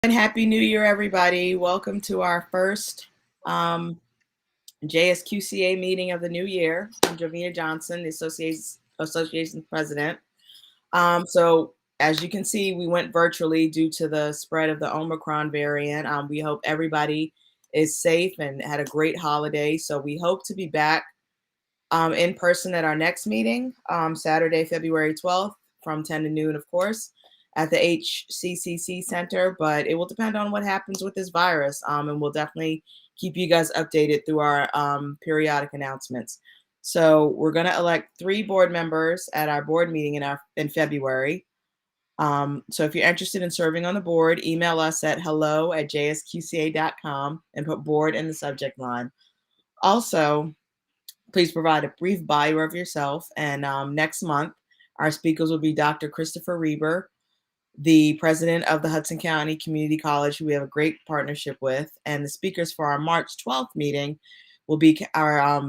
And Happy New Year, everybody. Welcome to our first JSQCA meeting of the new year. I'm Jovina Johnson, the association's president. So as you can see, we went virtually due to the spread of the Omicron variant. We hope everybody is safe and had a great holiday. So we hope to be back in person at our next meeting, Saturday, February 12th from 10 to noon, of course, at the JSQCA Center, but it will depend on what happens with this virus. And we'll definitely keep you guys updated through our periodic announcements. So we're going to elect 3 board members at our board meeting in February. So if you're interested in serving on the board, email us at hello@jsqca.com and put board in the subject line. Also, please provide a brief bio of yourself. And next month, our speakers will be Dr. Christopher Reber, the president of the Hudson County Community College, who we have a great partnership with. And the speakers for our March 12th meeting will be our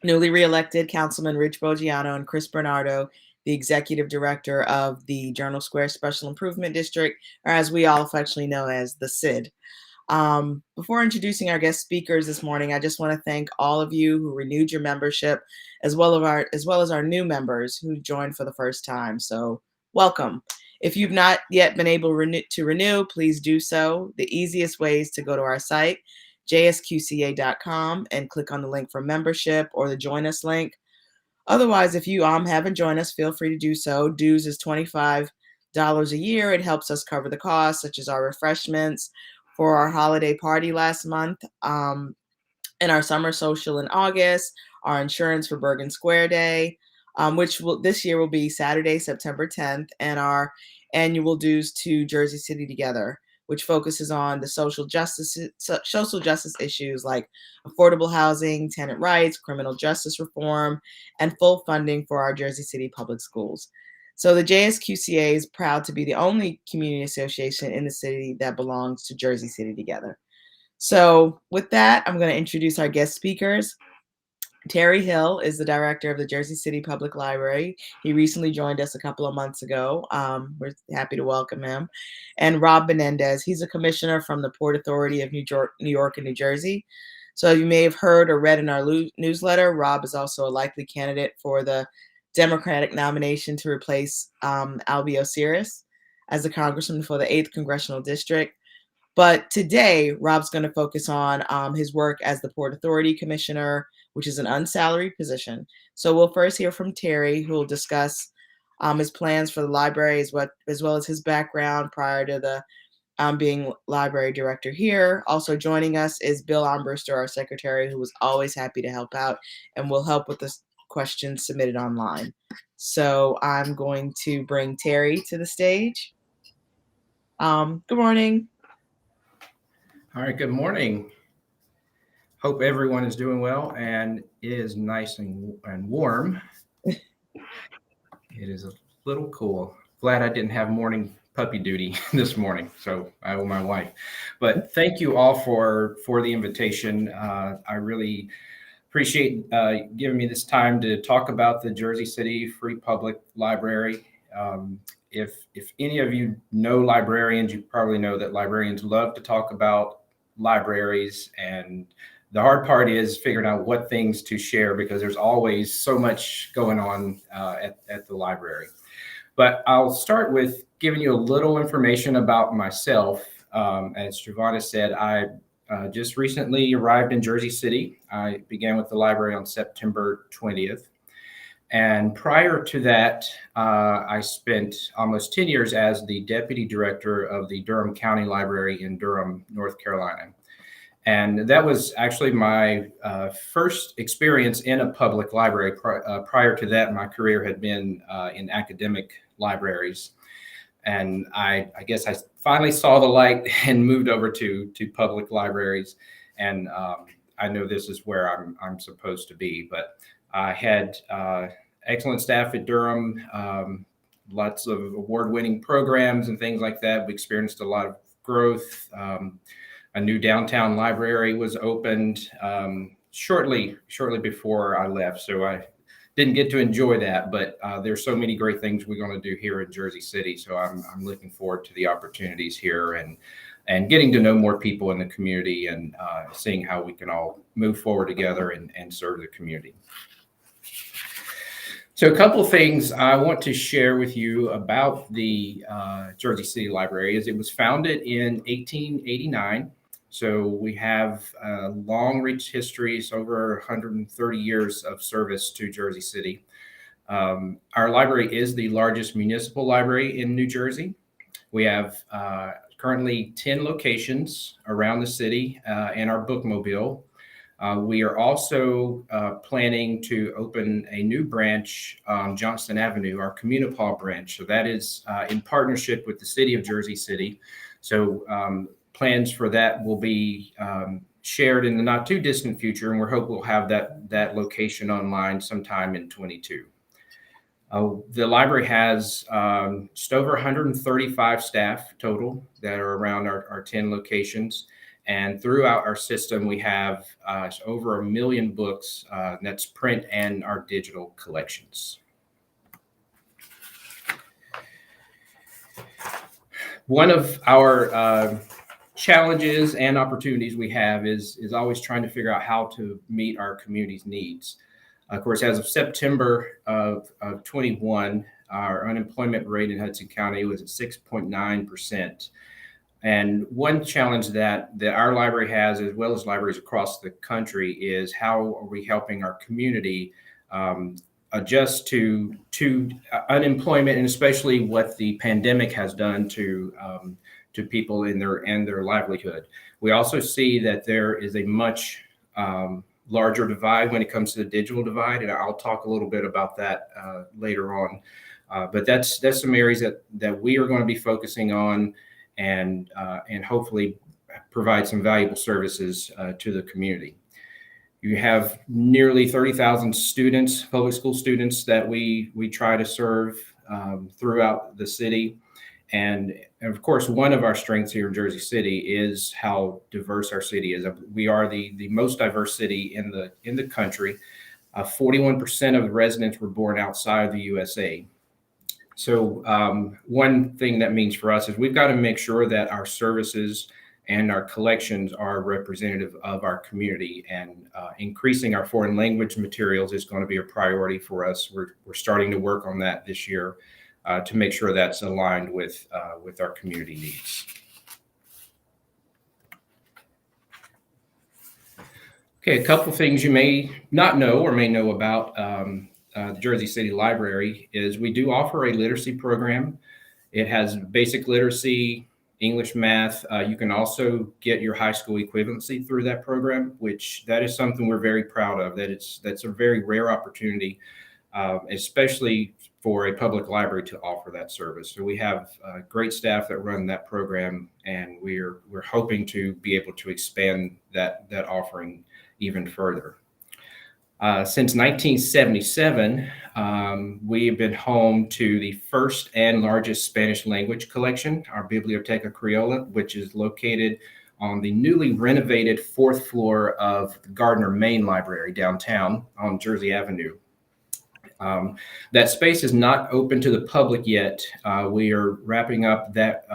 newly reelected Councilman Rich Bogiano and Chris Bernardo, the executive director of the Journal Square Special Improvement District, or as we all affectionately know as the SID. Before introducing our guest speakers this morning, I just want to thank all of you who renewed your membership, as well as our new members who joined for the first time. So welcome. If you've not yet been able to renew, please do so. The easiest way is to go to our site, JSQCA.com, and click on the link for membership or the Join Us link. Otherwise, if you haven't joined us, feel free to do so. Dues is $25 a year. It helps us cover the costs, such as our refreshments for our holiday party last month, and our summer social in August, our insurance for Bergen Square Day, which this year will be Saturday, September 10th, and our annual dues to Jersey City Together, which focuses on the social justice issues like affordable housing, tenant rights, criminal justice reform, and full funding for our Jersey City public schools. So the JSQCA is proud to be the only community association in the city that belongs to Jersey City Together. So with that, I'm going to introduce our guest speakers. Terry Hill is the director of the Jersey City Public Library. He recently joined us a couple of months ago. We're happy to welcome him. And Rob Menendez, he's a commissioner from the Port Authority of New York and New Jersey. So you may have heard or read in our newsletter, Rob is also a likely candidate for the Democratic nomination to replace Albie Osiris as the congressman for the 8th Congressional District. But today, Rob's going to focus on his work as the Port Authority Commissioner, which is an unsalaried position. So we'll first hear from Terry, who will discuss his plans for the library as well as his background prior to the being library director here. Also joining us is Bill Armbruster, our secretary, who was always happy to help out and will help with the questions submitted online. So I'm going to bring Terry to the stage. Good morning. All right, good morning. Hope everyone is doing well and it is nice and warm. It is a little cool. Glad I didn't have morning puppy duty this morning, so I owe my wife. But thank you all for the invitation. I really appreciate giving me this time to talk about the Jersey City Free Public Library. If any of you know librarians, you probably know that librarians love to talk about libraries, and the hard part is figuring out what things to share because there's always so much going on at the library. But I'll start with giving you a little information about myself. As Giovanna said, I just recently arrived in Jersey City. I began with the library on September 20th. And prior to that, I spent almost 10 years as the deputy director of the Durham County Library in Durham, North Carolina. And that was actually my first experience in a public library. Prior to that, my career had been in academic libraries. And I guess I finally saw the light and moved over to public libraries. And I know this is where I'm supposed to be, but I had excellent staff at Durham, lots of award-winning programs and things like that. We experienced a lot of growth. A new downtown library was opened shortly before I left. So I didn't get to enjoy that, but there's so many great things we're going to do here in Jersey City. So I'm looking forward to the opportunities here and getting to know more people in the community and seeing how we can all move forward together and serve the community. So a couple of things I want to share with you about the Jersey City Library is it was founded in 1889. So we have a long rich history. It's over 130 years of service to Jersey City. Our library is the largest municipal library in New Jersey. We have currently 10 locations around the city and our bookmobile. We are also planning to open a new branch on Johnston Avenue, our Communipal branch. So that is in partnership with the city of Jersey City. So plans for that will be shared in the not too distant future, and we hope we'll have that location online sometime in 22. The library has just over 135 staff total that are around our 10 locations. And throughout our system, we have over 1 million books. That's print and our digital collections. One of our challenges and opportunities we have is always trying to figure out how to meet our community's needs. Of course, as of September of 21, our unemployment rate in Hudson County was at 6.9%. And one challenge that our library has, as well as libraries across the country, is how are we helping our community adjust to unemployment, and especially what the pandemic has done to people in their livelihood. We also see that there is a much larger divide when it comes to the digital divide, and I'll talk a little bit about that later on. But that's some areas that we are going to be focusing on, and hopefully provide some valuable services to the community. You have nearly 30,000 students, public school students, that we try to serve throughout the city. And of course, one of our strengths here in Jersey City is how diverse our city is. We are the most diverse city in the country. 41% of the residents were born outside the USA. So one thing that means for us is we've got to make sure that our services and our collections are representative of our community, and increasing our foreign language materials is going to be a priority for us. We're starting to work on that this year to make sure that's aligned with our community needs. Okay, a couple of things you may not know or may know about the Jersey City Library is we do offer a literacy program. It has basic literacy, English, math. You can also get your high school equivalency through that program, which that is something we're very proud of. That's a very rare opportunity, especially for a public library to offer that service. So we have great staff that run that program, and we're hoping to be able to expand that offering even further. Since 1977, we have been home to the first and largest Spanish language collection, our Biblioteca Criolla, which is located on the newly renovated 4th floor of the Gardner Main Library downtown on Jersey Avenue. That space is not open to the public yet. We are wrapping up that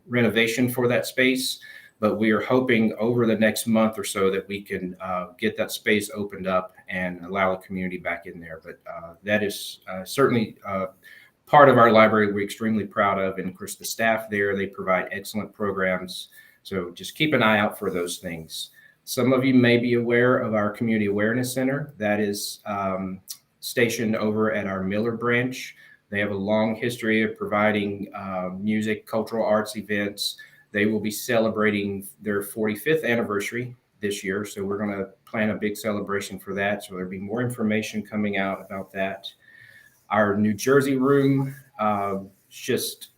renovation for that space, but we are hoping over the next month or so that we can get that space opened up and allow the community back in there. But that is certainly part of our library we're extremely proud of. And of course, the staff there, they provide excellent programs. So just keep an eye out for those things. Some of you may be aware of our Community Awareness Center that is stationed over at our Miller branch. They have a long history of providing music, cultural arts events. They will be celebrating their 45th anniversary this year. So we're going to plan a big celebration for that. So there'll be more information coming out about that. Our New Jersey room, just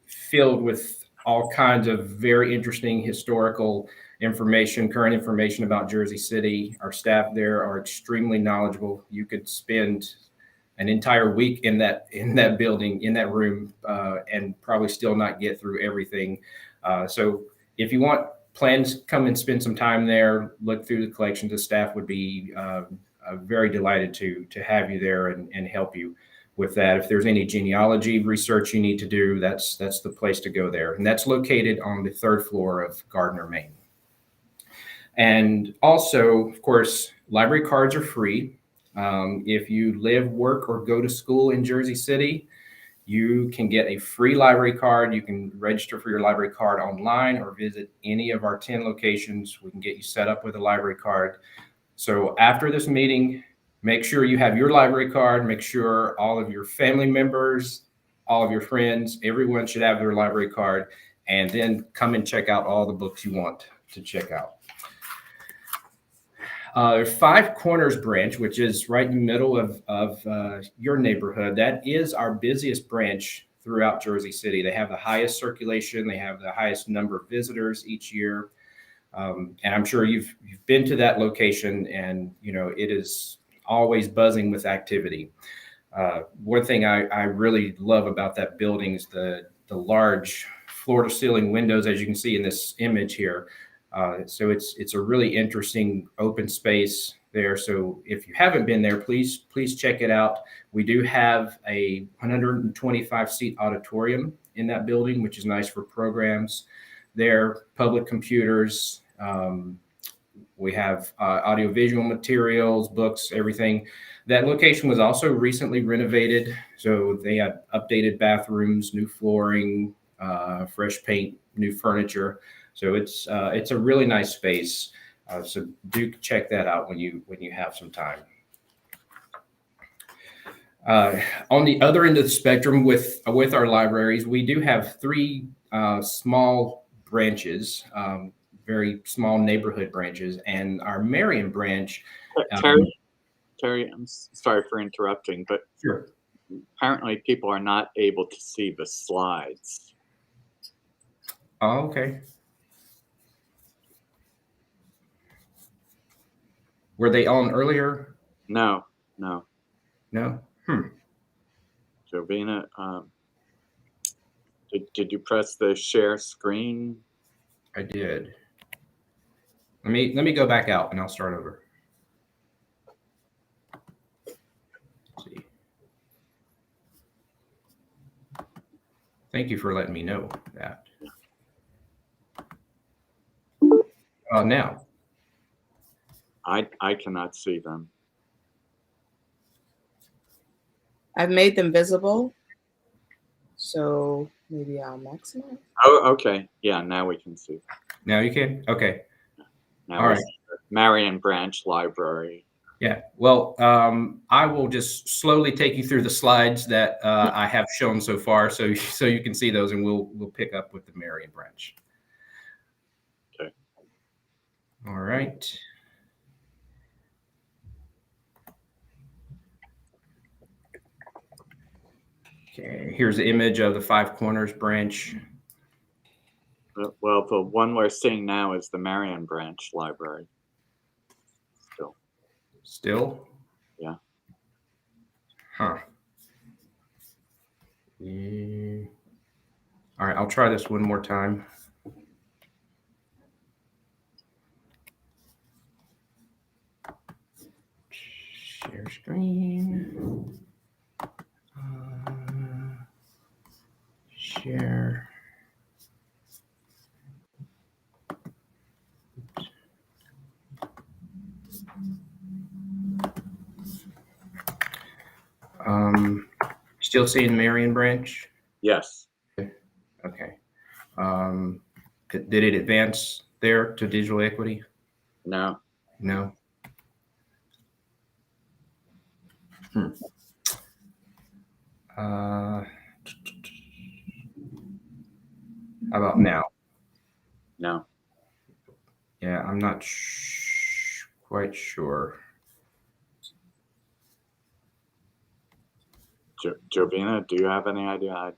filled with all kinds of very interesting historical information, current information about Jersey City. Our staff there are extremely knowledgeable. You could spend an entire week in that building, in that room, and probably still not get through everything. So if you want plans, come and spend some time there, look through the collections. The staff would be very delighted to have you there and help you with that. If there's any genealogy research you need to do, that's the place to go there. And that's located on the 3rd floor of Gardner, Maine. And also, of course, library cards are free. If you live, work, or go to school in Jersey City, you can get a free library card. You can register for your library card online or visit any of our 10 locations. We can get you set up with a library card. So after this meeting, make sure you have your library card. Make sure all of your family members, all of your friends, everyone should have their library card, and then come and check out all the books you want to check out. Five Corners branch, which is right in the middle of your neighborhood, that is our busiest branch throughout Jersey City. They have the highest circulation. They have the highest number of visitors each year. And I'm sure you've been to that location, and it is always buzzing with activity. One thing I really love about that building is the large floor-to-ceiling windows, as you can see in this image here. So it's a really interesting open space there. So if you haven't been there, please check it out. We do have a 125-seat auditorium in that building, which is nice for programs there, public computers. We have audiovisual materials, books, everything. That location was also recently renovated. So they had updated bathrooms, new flooring, fresh paint, new furniture. So it's a really nice space. So do check that out when you have some time. On the other end of the spectrum with our libraries, we do have 3 small branches, very small neighborhood branches, and our Marion branch. Terry, I'm sorry for interrupting, but Sure. apparently people are not able to see the slides. Oh, okay. Were they on earlier? No. No? Jovina, did you press the share screen? I did. Let me go back out and I'll start over. Let's see. Thank you for letting me know that. Now. I cannot see them. I've made them visible, so maybe I'll maximize. Oh, okay. Yeah, now we can see. Now you can? Okay. Now all right. Marion Branch Library. Yeah. Well, I will just slowly take you through the slides that I have shown so far, so you can see those, and we'll pick up with the Marion Branch. Okay. All right. Okay, here's the image of the Five Corners branch. Well, the one we're seeing now is the Marion Branch Library. Still? Yeah. Huh. Yeah. All right, I'll try this one more time. Share screen. Share. Still seeing Marion Branch? Yes. Okay. Did it advance there to digital equity? No. No. How about now? No. Yeah, I'm not quite sure. Jovina, do you have any idea?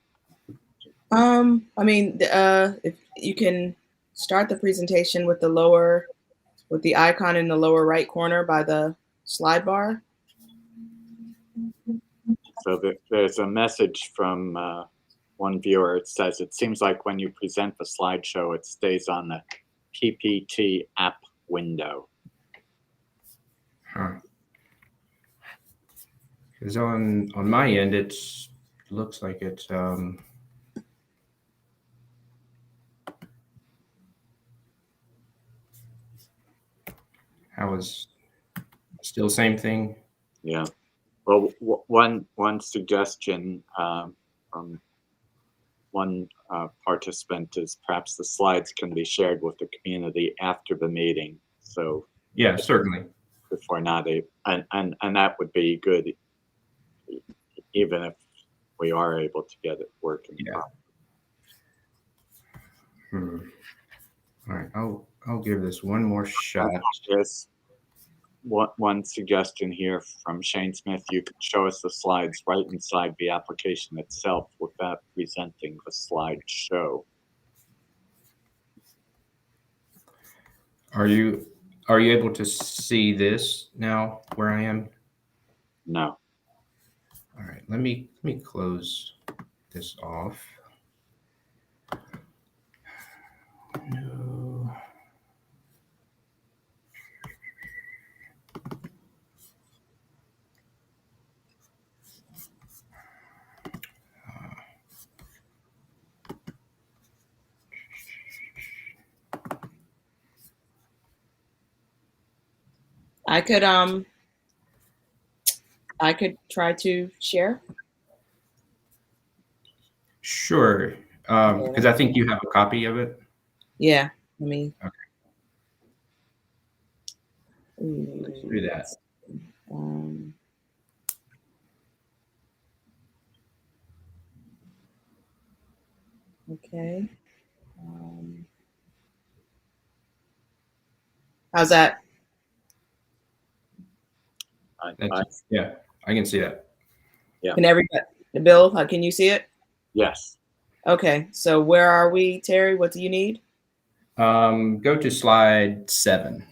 I mean, if you can start the presentation with the icon in the lower right corner by the slide bar. So there's a message from one viewer. It says, it seems like when you present the slideshow, it stays on the PPT app window. Huh. Because on my end, it looks like it's how is still same thing. Yeah. Well, one suggestion from one participant is perhaps the slides can be shared with the community after the meeting. So Yeah, certainly. before not and that would be good, even if we are able to get it working. Yeah. All right, I'll give this one more shot. Yes. One suggestion here from Shane Smith, you can show us the slides right inside the application itself without presenting the slideshow. Are you able to see this now where I am? No. All right, let me close this off. No. I could try to share. Sure, because I think you have a copy of it. Yeah, let me. Okay. Let's do that. Okay. How's that? Yeah, I can see that. Yeah. Can everybody, Bill, can you see it? Yes. Okay, so where are we, Terry? What do you need? Go to slide 7.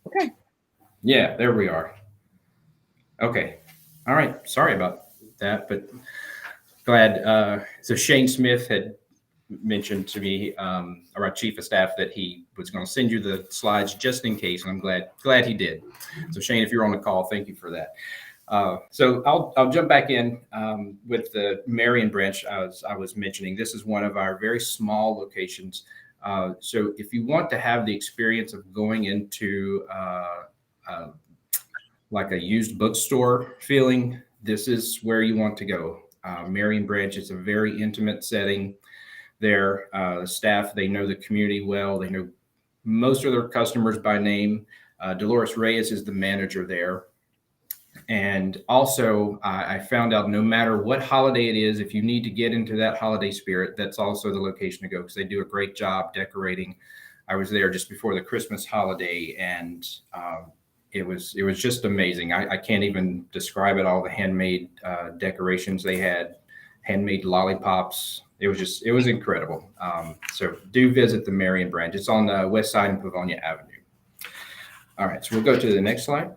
Okay. Yeah, there we are. Okay. All right. Sorry about that, but glad. So Shane Smith had mentioned to me, our chief of staff, that he was going to send you the slides just in case, and I'm glad he did. So Shane, if you're on the call, thank you for that. So I'll jump back in with the Marion branch. I was mentioning, this is one of our very small locations. So if you want to have the experience of going into like a used bookstore feeling, this is where you want to go. Marion branch is a very intimate setting. Their staff, they know the community well. They know most of their customers by name. Dolores Reyes is the manager there. And also, I found out no matter what holiday it is, if you need to get into that holiday spirit, that's also the location to go, because they do a great job decorating. I was there just before the Christmas holiday, and it was just amazing. I can't even describe it all. The handmade decorations they had, handmade lollipops. It was incredible. So do visit the Marion branch. It's on the west side in Pavonia Avenue. All right, so we'll go to the next slide.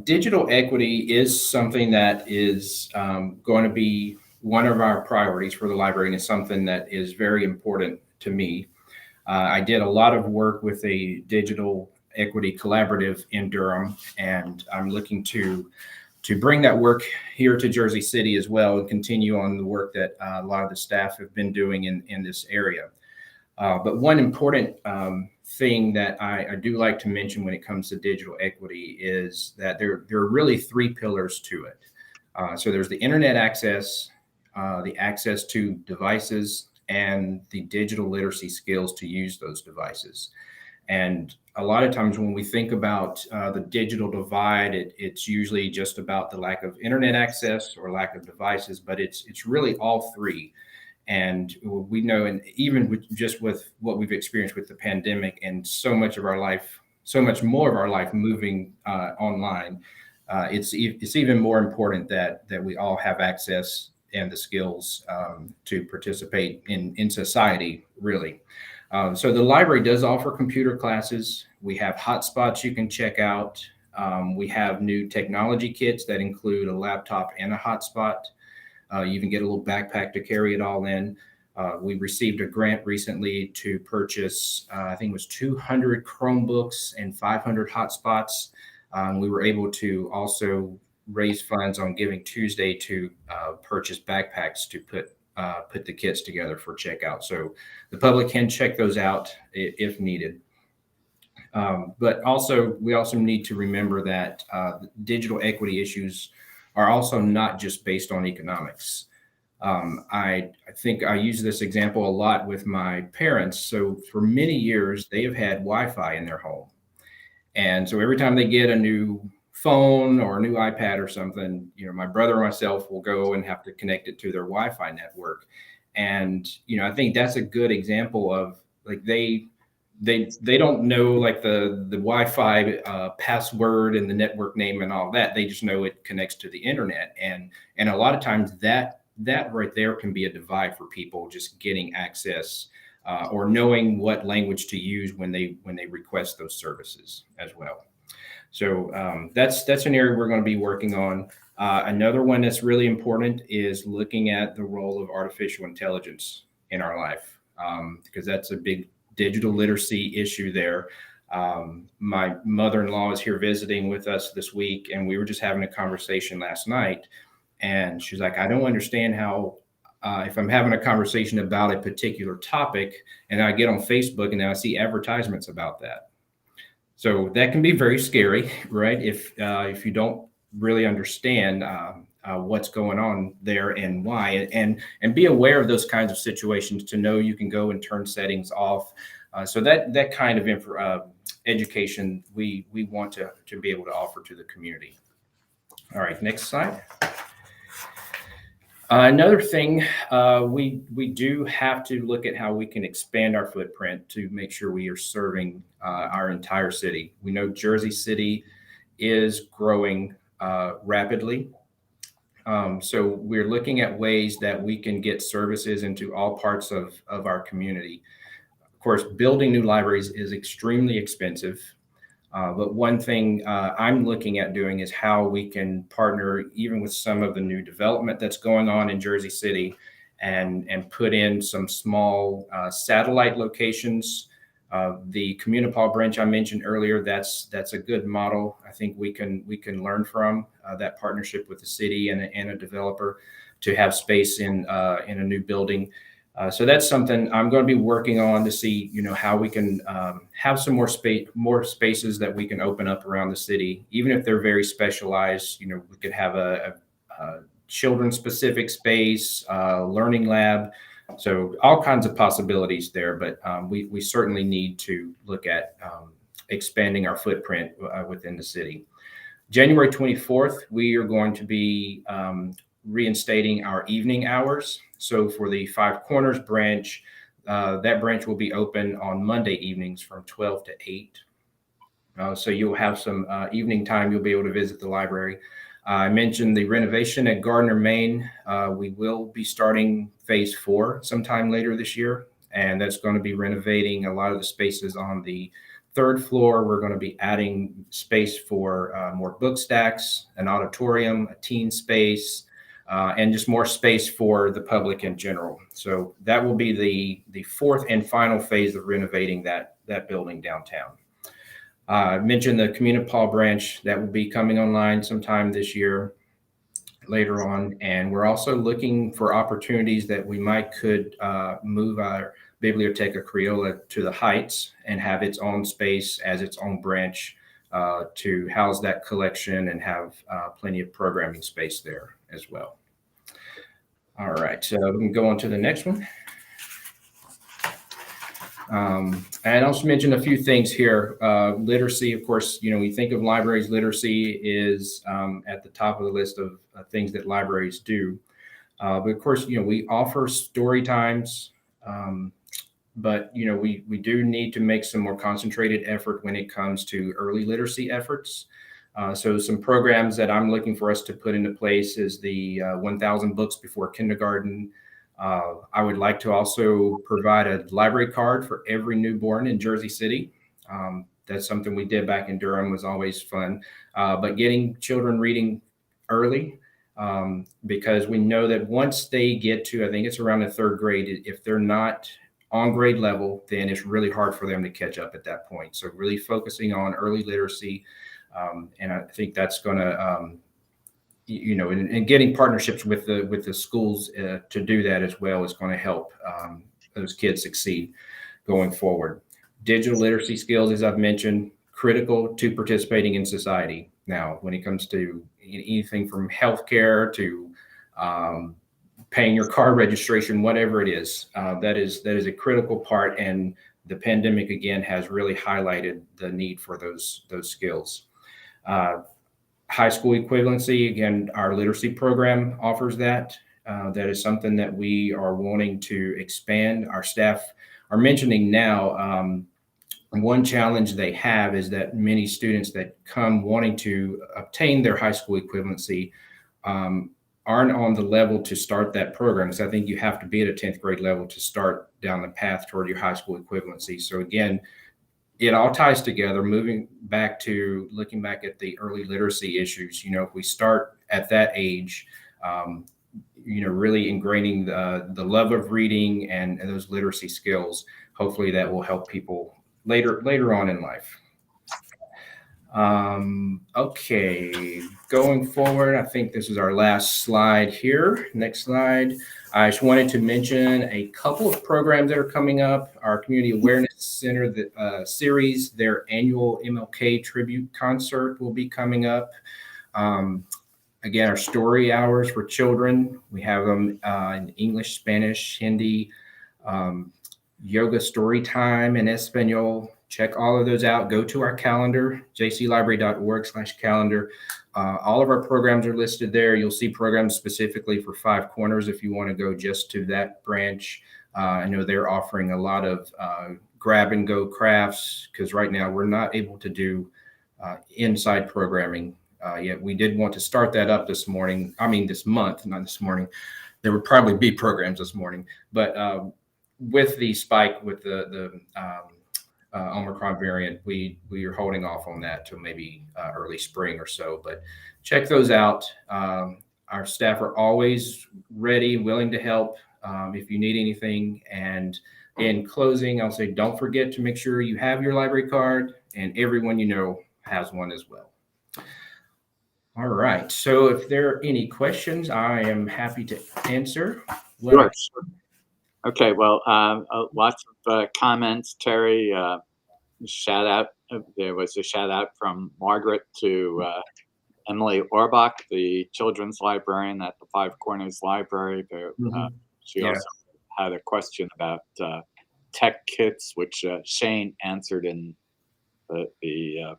Digital equity is something that is going to be one of our priorities for the library, and it's something that is very important to me. I did a lot of work with a digital equity collaborative in Durham, and I'm looking to bring that work here to Jersey City as well, and continue on the work that a lot of the staff have been doing in this area. But one important thing that I do like to mention when it comes to digital equity is that there are really 3 pillars to it. So there's the internet access, the access to devices, and the digital literacy skills to use those devices. And a lot of times when we think about the digital divide, it's usually just about the lack of internet access or lack of devices, but it's really all 3. And we know, and even with what we've experienced with the pandemic and so much more of our life moving online, it's even more important that we all have access and the skills to participate in society, really. So the library does offer computer classes. We have hotspots you can check out. We have new technology kits that include a laptop and a hotspot. You even get a little backpack to carry it all in. We received a grant recently to purchase, I think it was 200 Chromebooks and 500 hotspots. We were able to also raise funds on Giving Tuesday to purchase backpacks to put the kits together for checkout. So the public can check those out if needed. But also, we also need to remember that digital equity issues are also not just based on economics. I think I use this example a lot with my parents. So for many years, they have had Wi-Fi in their home. And so every time they get a new phone or a new iPad or something, my brother or myself will go and have to connect it to their Wi-Fi network. And, I think that's a good example of like they don't know like the Wi-Fi password and the network name and all that. They just know it connects to the internet. And a lot of times that right there can be a divide for people just getting access or knowing what language to use when they request those services as well. So that's an area we're going to be working on. Another one that's really important is looking at the role of artificial intelligence in our life, because that's a big digital literacy issue there. My mother-in-law is here visiting with us this week, and we were just having a conversation last night. And she's like, I don't understand how, if I'm having a conversation about a particular topic and I get on Facebook and then I see advertisements about that. So that can be very scary, right? If you don't really understand what's going on there and why, and be aware of those kinds of situations to know you can go and turn settings off. So that kind of education we want to be able to offer to the community. All right, next slide. Another thing, we do have to look at how we can expand our footprint to make sure we are serving our entire city. We know Jersey City is growing rapidly. So we're looking at ways that we can get services into all parts of our community. Of course, building new libraries is extremely expensive. But one thing I'm looking at doing is how we can partner even with some of the new development that's going on in Jersey City and put in some small satellite locations. The Communipal branch I mentioned earlier, that's a good model. I think we can learn from that partnership with the city and a developer to have space in a new building. So that's something I'm going to be working on to see, how we can have some more spaces that we can open up around the city, even if they're very specialized. We could have a children's specific space, learning lab. So all kinds of possibilities there, but we certainly need to look at expanding our footprint within the city. January 24th, we are going to be reinstating our evening hours. So for the Five Corners branch, that branch will be open on Monday evenings from 12 to 8. So you'll have some evening time. You'll be able to visit the library. I mentioned the renovation at Gardner, Maine. We will be starting phase 4 sometime later this year, and that's going to be renovating a lot of the spaces on the 3rd floor. We're going to be adding space for more book stacks, an auditorium, a teen space, and just more space for the public in general. So that will be the 4th and final phase of renovating that building downtown. I mentioned the Communipal branch that will be coming online sometime this year later on. And we're also looking for opportunities that we could move our Biblioteca Criolla to the Heights and have its own space as its own branch to house that collection and have plenty of programming space there as well. All right, so we can go on to the next one. And I also mentioned a few things here. Literacy, of course, when you think of libraries, literacy is at the top of the list of things that libraries do. But of course, we offer story times, but we do need to make some more concentrated effort when it comes to early literacy efforts. So some programs that I'm looking for us to put into place is the 1,000 books before kindergarten. I would like to also provide a library card for every newborn in Jersey City. That's something we did back in Durham, was always fun. But getting children reading early, because we know that once they get to, I think it's around the 3rd grade, if they're not on grade level, then it's really hard for them to catch up at that point. So really focusing on early literacy. And I think that's going to, and getting partnerships with the schools to do that as well is going to help those kids succeed going forward. Digital literacy skills, as I've mentioned, critical to participating in society. Now, when it comes to anything from healthcare to paying your car registration, whatever it is, that is a critical part. And the pandemic again has really highlighted the need for those skills. High school equivalency, again, our literacy program offers that. That is something that we are wanting to expand. Our staff are mentioning now. One challenge they have is that many students that come wanting to obtain their high school equivalency aren't on the level to start that program. So I think you have to be at a 10th grade level to start down the path toward your high school equivalency. So again, it all ties together, looking back at the early literacy issues. If we start at that age, really ingraining the love of reading and those literacy skills, hopefully that will help people later on in life. Okay, going forward, I think this is our last slide here. Next slide. I just wanted to mention a couple of programs that are coming up. Our Community Awareness Center series, their annual MLK tribute concert will be coming up. Again, our story hours for children, we have them in English, Spanish, Hindi, yoga story time in Espanol. Check all of those out. Go to our calendar, jclibrary.org/calendar. All of our programs are listed there. You'll see programs specifically for Five Corners if you want to go just to that branch. I know they're offering a lot of grab and go crafts because right now we're not able to do inside programming yet. We did want to start that up this month, not this morning. There would probably be programs this morning, but with the spike with the Omicron variant, we are holding off on that till maybe early spring or so, but check those out. Our staff are always ready, willing to help if you need anything. And in closing, I'll say, don't forget to make sure you have your library card and everyone you know has one as well. All right. So if there are any questions, I am happy to answer. Sure. Okay, well, lots of comments. Terry, shout out. There was a shout out from Margaret to Emily Orbach, the children's librarian at the Five Corners Library. She also had a question about tech kits, which Shane answered in the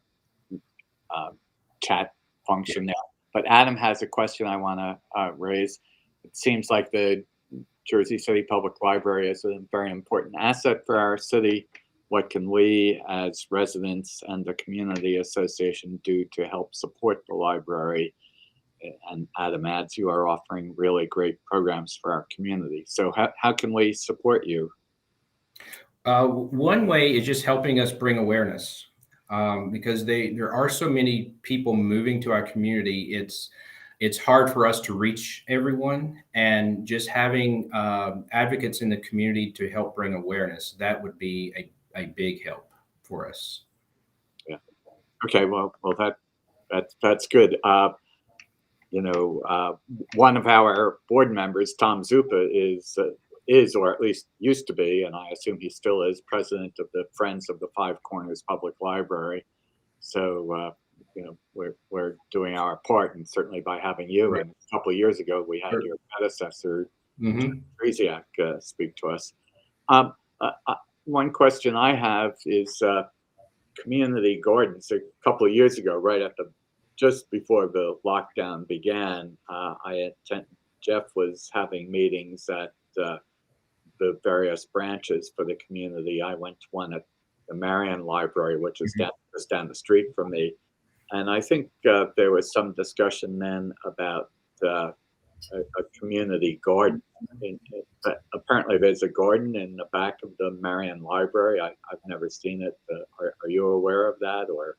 chat function there. But Adam has a question I want to raise. It seems like the Jersey City Public Library is a very important asset for our city. What can we as residents and the community association do to help support the library? And Adam adds, you are offering really great programs for our community. So how can we support you? One way is just helping us bring awareness because there are so many people moving to our community. It's hard for us to reach everyone, and just having advocates in the community to help bring awareness, that would be a big help for us. Yeah. Okay. Well, that's good. One of our board members, Tom Zupa, is, or at least used to be, and I assume he still is, president of the Friends of the Five Corners Public Library. So, we're doing our part, and certainly by having you. Right. And a couple of years ago, we had your predecessor, Treziak, speak to us. One question I have is community gardens. A couple of years ago, just before the lockdown began, Jeff was having meetings at the various branches for the community. I went to one at the Marion Library, which is just down the street from me. And I think there was some discussion then about a community garden. Apparently there's a garden in the back of the Marion Library. I've never seen it. Are you aware of that? Or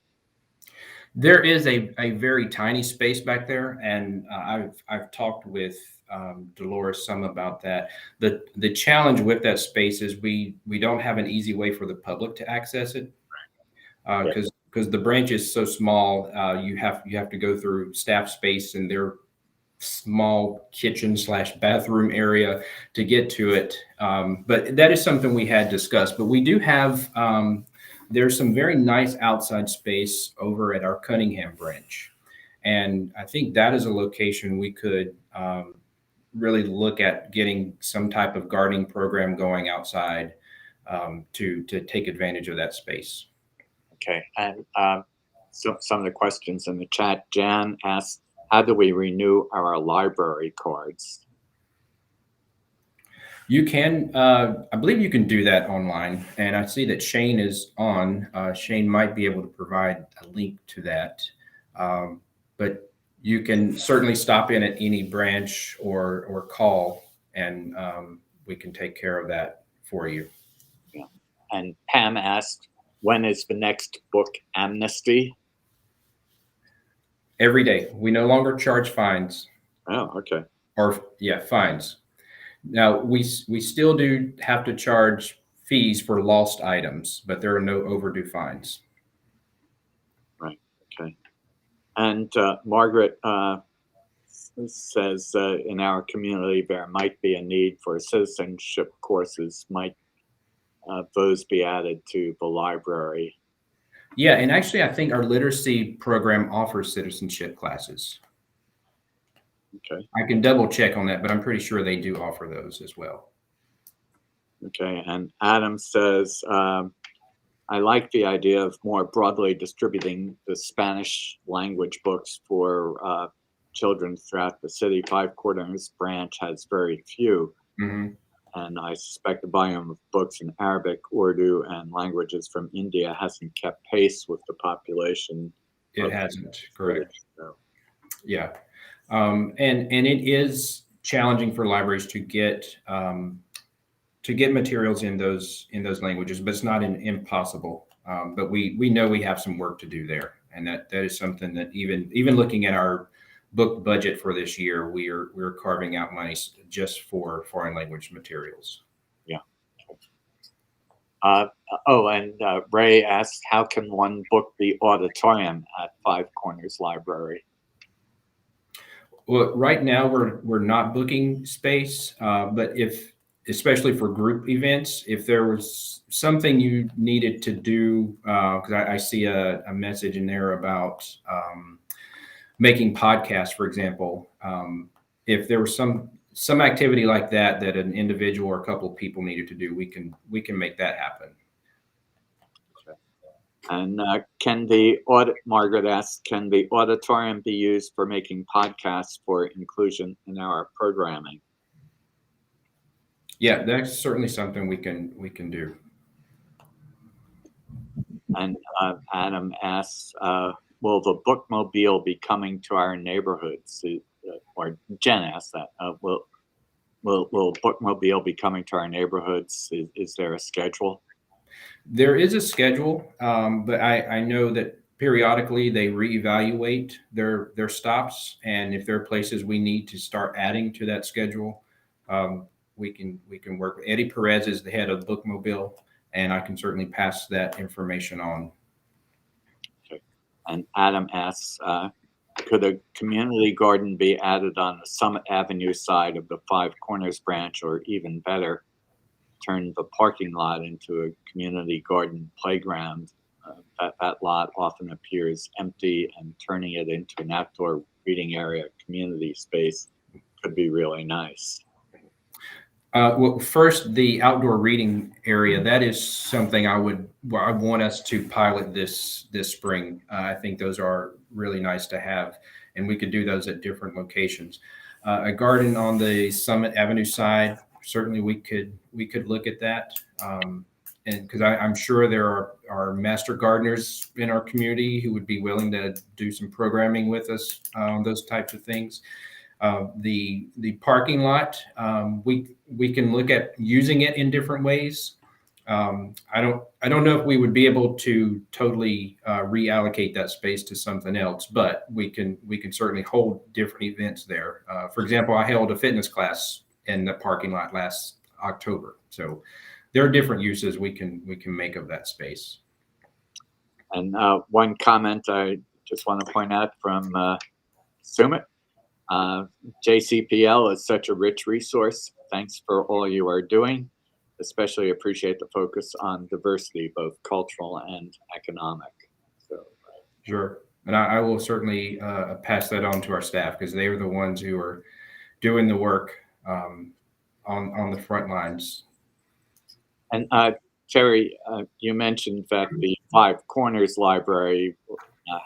there is a very tiny space back there, and I've talked with Dolores some about that. The challenge with that space is we don't have an easy way for the public to access it because because the branch is so small, you have to go through staff space and their small kitchen / bathroom area to get to it. But that is something we had discussed. But we do have there's some very nice outside space over at our Cunningham branch, and I think that is a location we could really look at getting some type of gardening program going outside to take advantage of that space. Okay, and so some of the questions in the chat. Jan asked, how do we renew our library cards? You can, I believe you can do that online, and I see that Shane is on. Shane might be able to provide a link to that, but you can certainly stop in at any branch or call, and we can take care of that for you. Yeah. And Pam asked, when is the next book amnesty? Every day. We no longer charge fines. Oh, okay. Or yeah, fines. Now we still do have to charge fees for lost items, but there are no overdue fines. Right. Okay. And Margaret says in our community there might be a need for citizenship courses. Might those be added to the library? Yeah, and actually, I think our literacy program offers citizenship classes. Okay. I can double check on that, but I'm pretty sure they do offer those as well. Okay, and Adam says, I like the idea of more broadly distributing the Spanish language books for children throughout the city. Five Corners branch has very few. Mm-hmm. And I suspect the volume of books in Arabic, Urdu, and languages from India hasn't kept pace with the population. It hasn't, correct. So. Yeah, and it is challenging for libraries to get materials in those languages, but it's not impossible. But we know we have some work to do there, and that is something that even looking at our book budget for this year, we're carving out money just for foreign language materials. Yeah. And Ray asked, how can one book the auditorium at Five Corners Library? Well, right now we're not booking space, but especially for group events, if there was something you needed to do, because I see a message in there about making podcasts, for example. If there was some activity like that an individual or a couple of people needed to do, we can make that happen. Okay. And Margaret asks, can the auditorium be used for making podcasts for inclusion in our programming? Yeah, that's certainly something we can do. And Adam asks, will the bookmobile be coming to our neighborhoods? Or Jen asked that. Will bookmobile be coming to our neighborhoods? Is there a schedule? There is a schedule, but I know that periodically they reevaluate their stops, and if there are places we need to start adding to that schedule, we can work. Eddie Perez is the head of the bookmobile, and I can certainly pass that information on. Okay. And Adam asks, could a community garden be added on the Summit Avenue side of the Five Corners branch, or even better, turn the parking lot into a community garden playground? That lot often appears empty, and turning it into an outdoor reading area, community space, could be really nice. Well, first, the outdoor reading area, that is something I want us to pilot this spring. I think those are really nice to have, and we could do those at different locations. A garden on the Summit Avenue side, certainly we could look at that. And because I'm sure there are master gardeners in our community who would be willing to do some programming with us on those types of things. The parking lot, we can look at using it in different ways. I don't know if we would be able to totally reallocate that space to something else, but we can certainly hold different events there. For example, I held a fitness class in the parking lot last October. So there are different uses we can make of that space. And one comment I just want to point out from Sumit. JCPL is such a rich resource. Thanks for all you are doing. Especially appreciate the focus on diversity, both cultural and economic. So, Sure. And I will certainly pass that on to our staff, because they are the ones who are doing the work on the front lines. and Terry, you mentioned that the Five Corners Library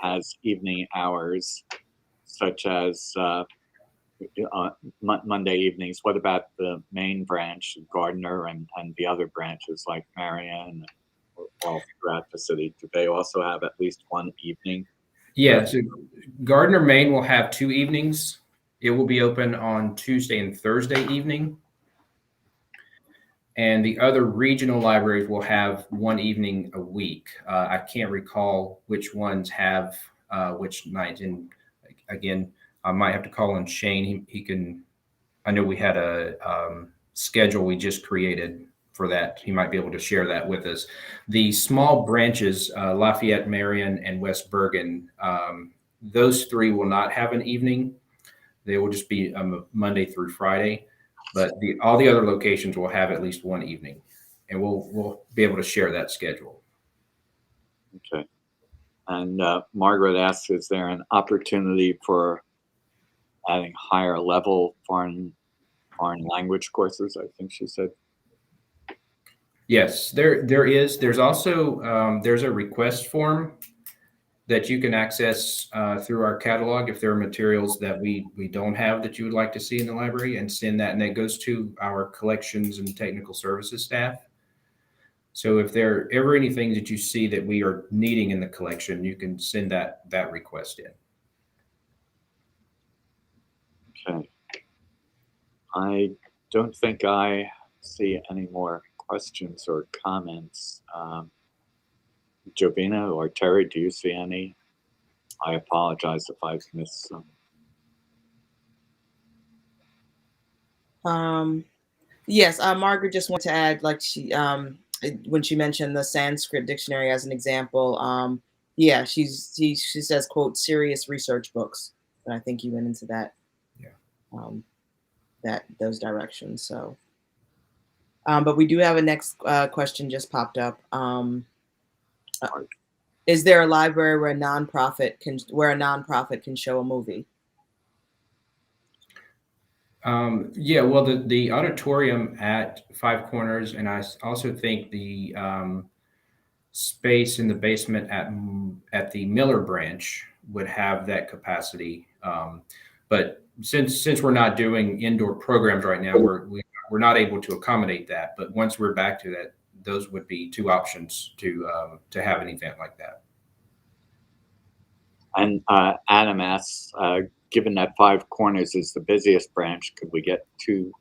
has evening hours, such as Monday evenings. What about the main branch, Gardner, and the other branches like Marion, all throughout the city? Do they also have at least one evening? Yeah, so Gardner, Maine will have 2 evenings. It will be open on Tuesday and Thursday evening. And the other regional libraries will have 1 evening a week. I can't recall which ones have which night. And again, I might have to call on Shane. He can, I know we had a schedule we just created for that. He might be able to share that with us. The small branches, Lafayette, Marion, and West Bergen, those 3 will not have an evening. They will just be Monday through Friday. But all the other locations will have at least 1 evening, and we'll be able to share that schedule. Okay. And Margaret asks, is there an opportunity for adding higher level foreign language courses? I think she said. Yes, there is. There's also there's a request form that you can access through our catalog if there are materials that we don't have that you would like to see in the library, and send that, and that goes to our collections and technical services staff. So if there are ever anything that you see that we are needing in the collection, you can send that request in. Okay. I don't think I see any more questions or comments. Jovina or Terry, do you see any? I apologize if I've missed some. Yes, Margaret just wanted to add, like she when she mentioned the Sanskrit dictionary as an example, yeah, she says, quote, serious research books. And I think you went into that, those directions. So, but we do have a next question just popped up. Is there a library where a nonprofit can show a movie? Yeah, well, the auditorium at Five Corners, and I also think the space in the basement at the Miller branch would have that capacity. But since we're not doing indoor programs right now, we're not able to accommodate that. But once we're back to that, those would be 2 options to have an event like that. And Adam asks, given that Five Corners is the busiest branch, could we get 2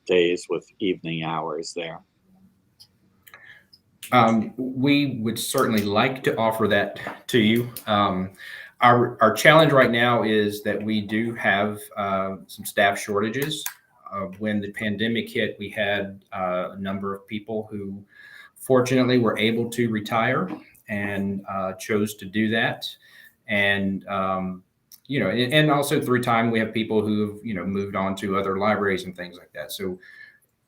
days with evening hours there? We would certainly like to offer that to you. Our challenge right now is that we do have some staff shortages. When the pandemic hit, we had a number of people who fortunately were able to retire and chose to do that. And and also through time, we have people who have moved on to other libraries and things like that. So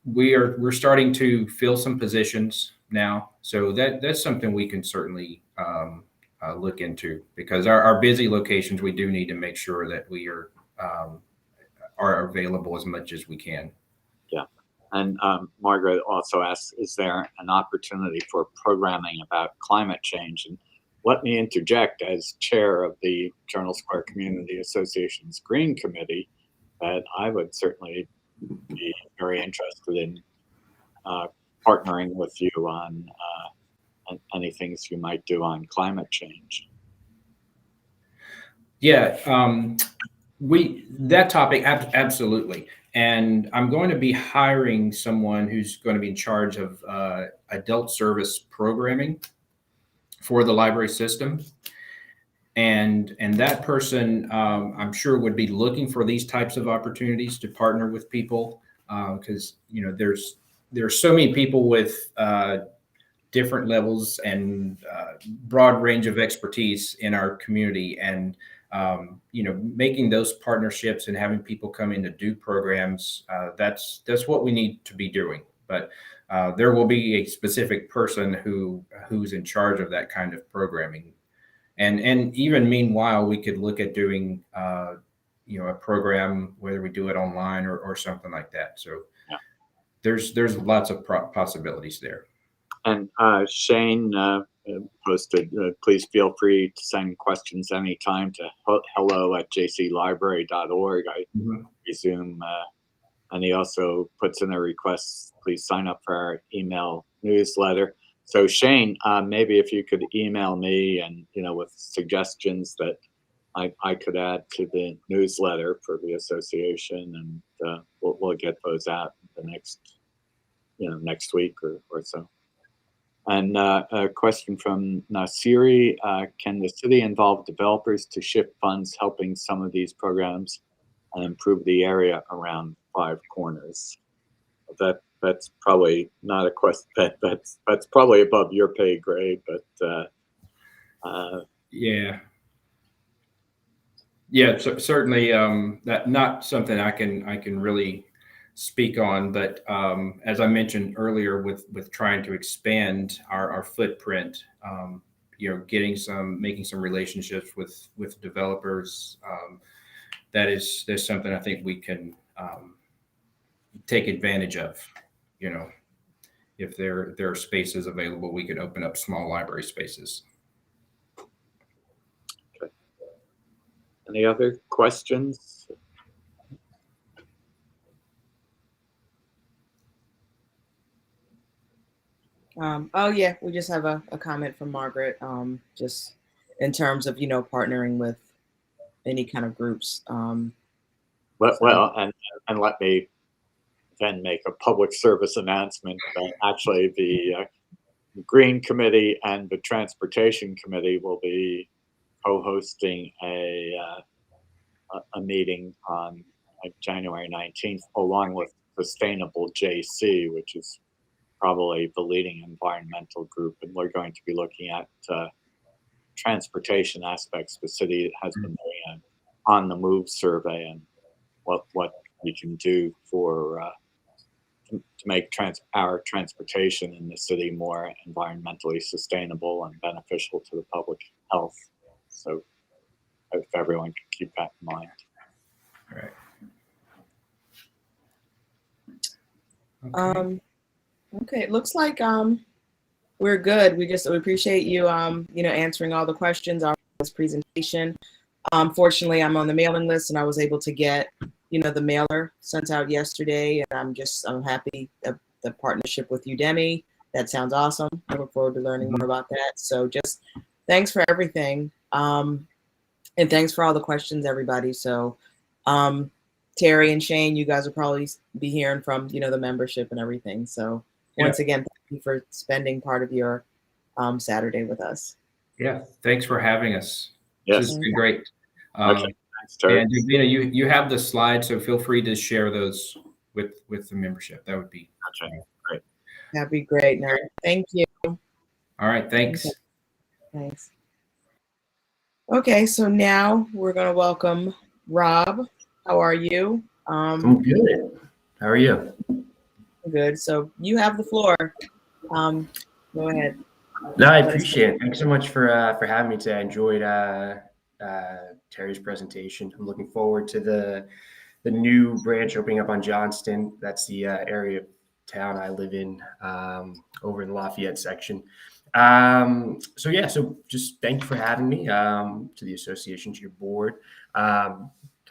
we're starting to fill some positions now. So that's something we can certainly look into, because our busy locations, we do need to make sure that we are available as much as we can. Yeah. And Margaret also asks, is there an opportunity for programming about climate change? And let me interject, as chair of the Journal Square Community Association's Green Committee, that I would certainly be very interested in partnering with you on any things you might do on climate change. Yeah, that topic, absolutely. And I'm going to be hiring someone who's going to be in charge of adult service programming for the library system. And that person, I'm sure, would be looking for these types of opportunities to partner with people, because there's so many people with different levels and broad range of expertise in our community, and making those partnerships and having people come in to do programs, that's what we need to be doing. But there will be a specific person who's in charge of that kind of programming. And even meanwhile, we could look at doing a program, whether we do it online or something like that. So Yeah. there's lots of possibilities there. And Shane posted, please feel free to send questions anytime to hello@jclibrary.org. I presume, and he also puts in a request, please sign up for our email newsletter. So Shane, maybe if you could email me and, with suggestions that I could add to the newsletter for the association, and we'll get those out the next week or so. And a question from Nasiri, can the city involve developers to shift funds helping some of these programs and improve the area around Five Corners? That's probably not a question, that's probably above your pay grade, but so certainly that not something I can really speak on, but as I mentioned earlier, with trying to expand our footprint, making some relationships with developers, there's something I think we can take advantage of. If there are spaces available, we could open up small library spaces. Okay. Any other questions? We just have a comment from Margaret, just in terms of, partnering with any kind of groups. And let me then make a public service announcement. Actually, the Green Committee and the Transportation Committee will be co-hosting a meeting on January 19th, along with Sustainable JC, which is probably the leading environmental group, and we're going to be looking at transportation aspects. The city has been doing an on the move survey and what we can do for to make our transportation in the city more environmentally sustainable and beneficial to the public health. So if everyone can keep that in mind. All right. Okay, it looks like we're good. We appreciate you answering all the questions on this presentation. Fortunately, I'm on the mailing list and I was able to get the mailer sent out yesterday, and I'm happy the partnership with Udemy. That sounds awesome. I look forward to learning more about that. So just thanks for everything, and thanks for all the questions, everybody. So Terry and Shane, you guys will probably be hearing from the membership and everything. So once again, thank you for spending part of your Saturday with us. Yeah, thanks for having us. Yes, this has been great. Okay. Thanks, Terry. And you have the slides, so feel free to share those with the membership. That would be great. That'd be great. No, thank you. All right, thanks. Okay. Thanks. Okay, so now we're going to welcome Rob. How are you? I'm good. How are you? Good. So you have the floor. Go ahead. No, I appreciate it. Thanks so much for having me today. I enjoyed Terry's presentation. I'm looking forward to the new branch opening up on Johnston. That's the area of town I live in, over in the Lafayette section. So just thank you for having me to the association, to your board.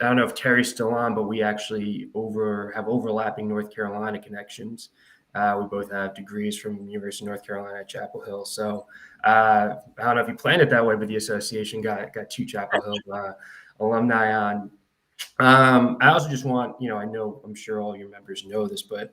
I don't know if Terry's still on, but we actually have overlapping North Carolina connections. We both have degrees from University of North Carolina at Chapel Hill. So I don't know if you planned it that way, but the association got two Chapel Hill alumni on. I also just want, I'm sure all your members know this, but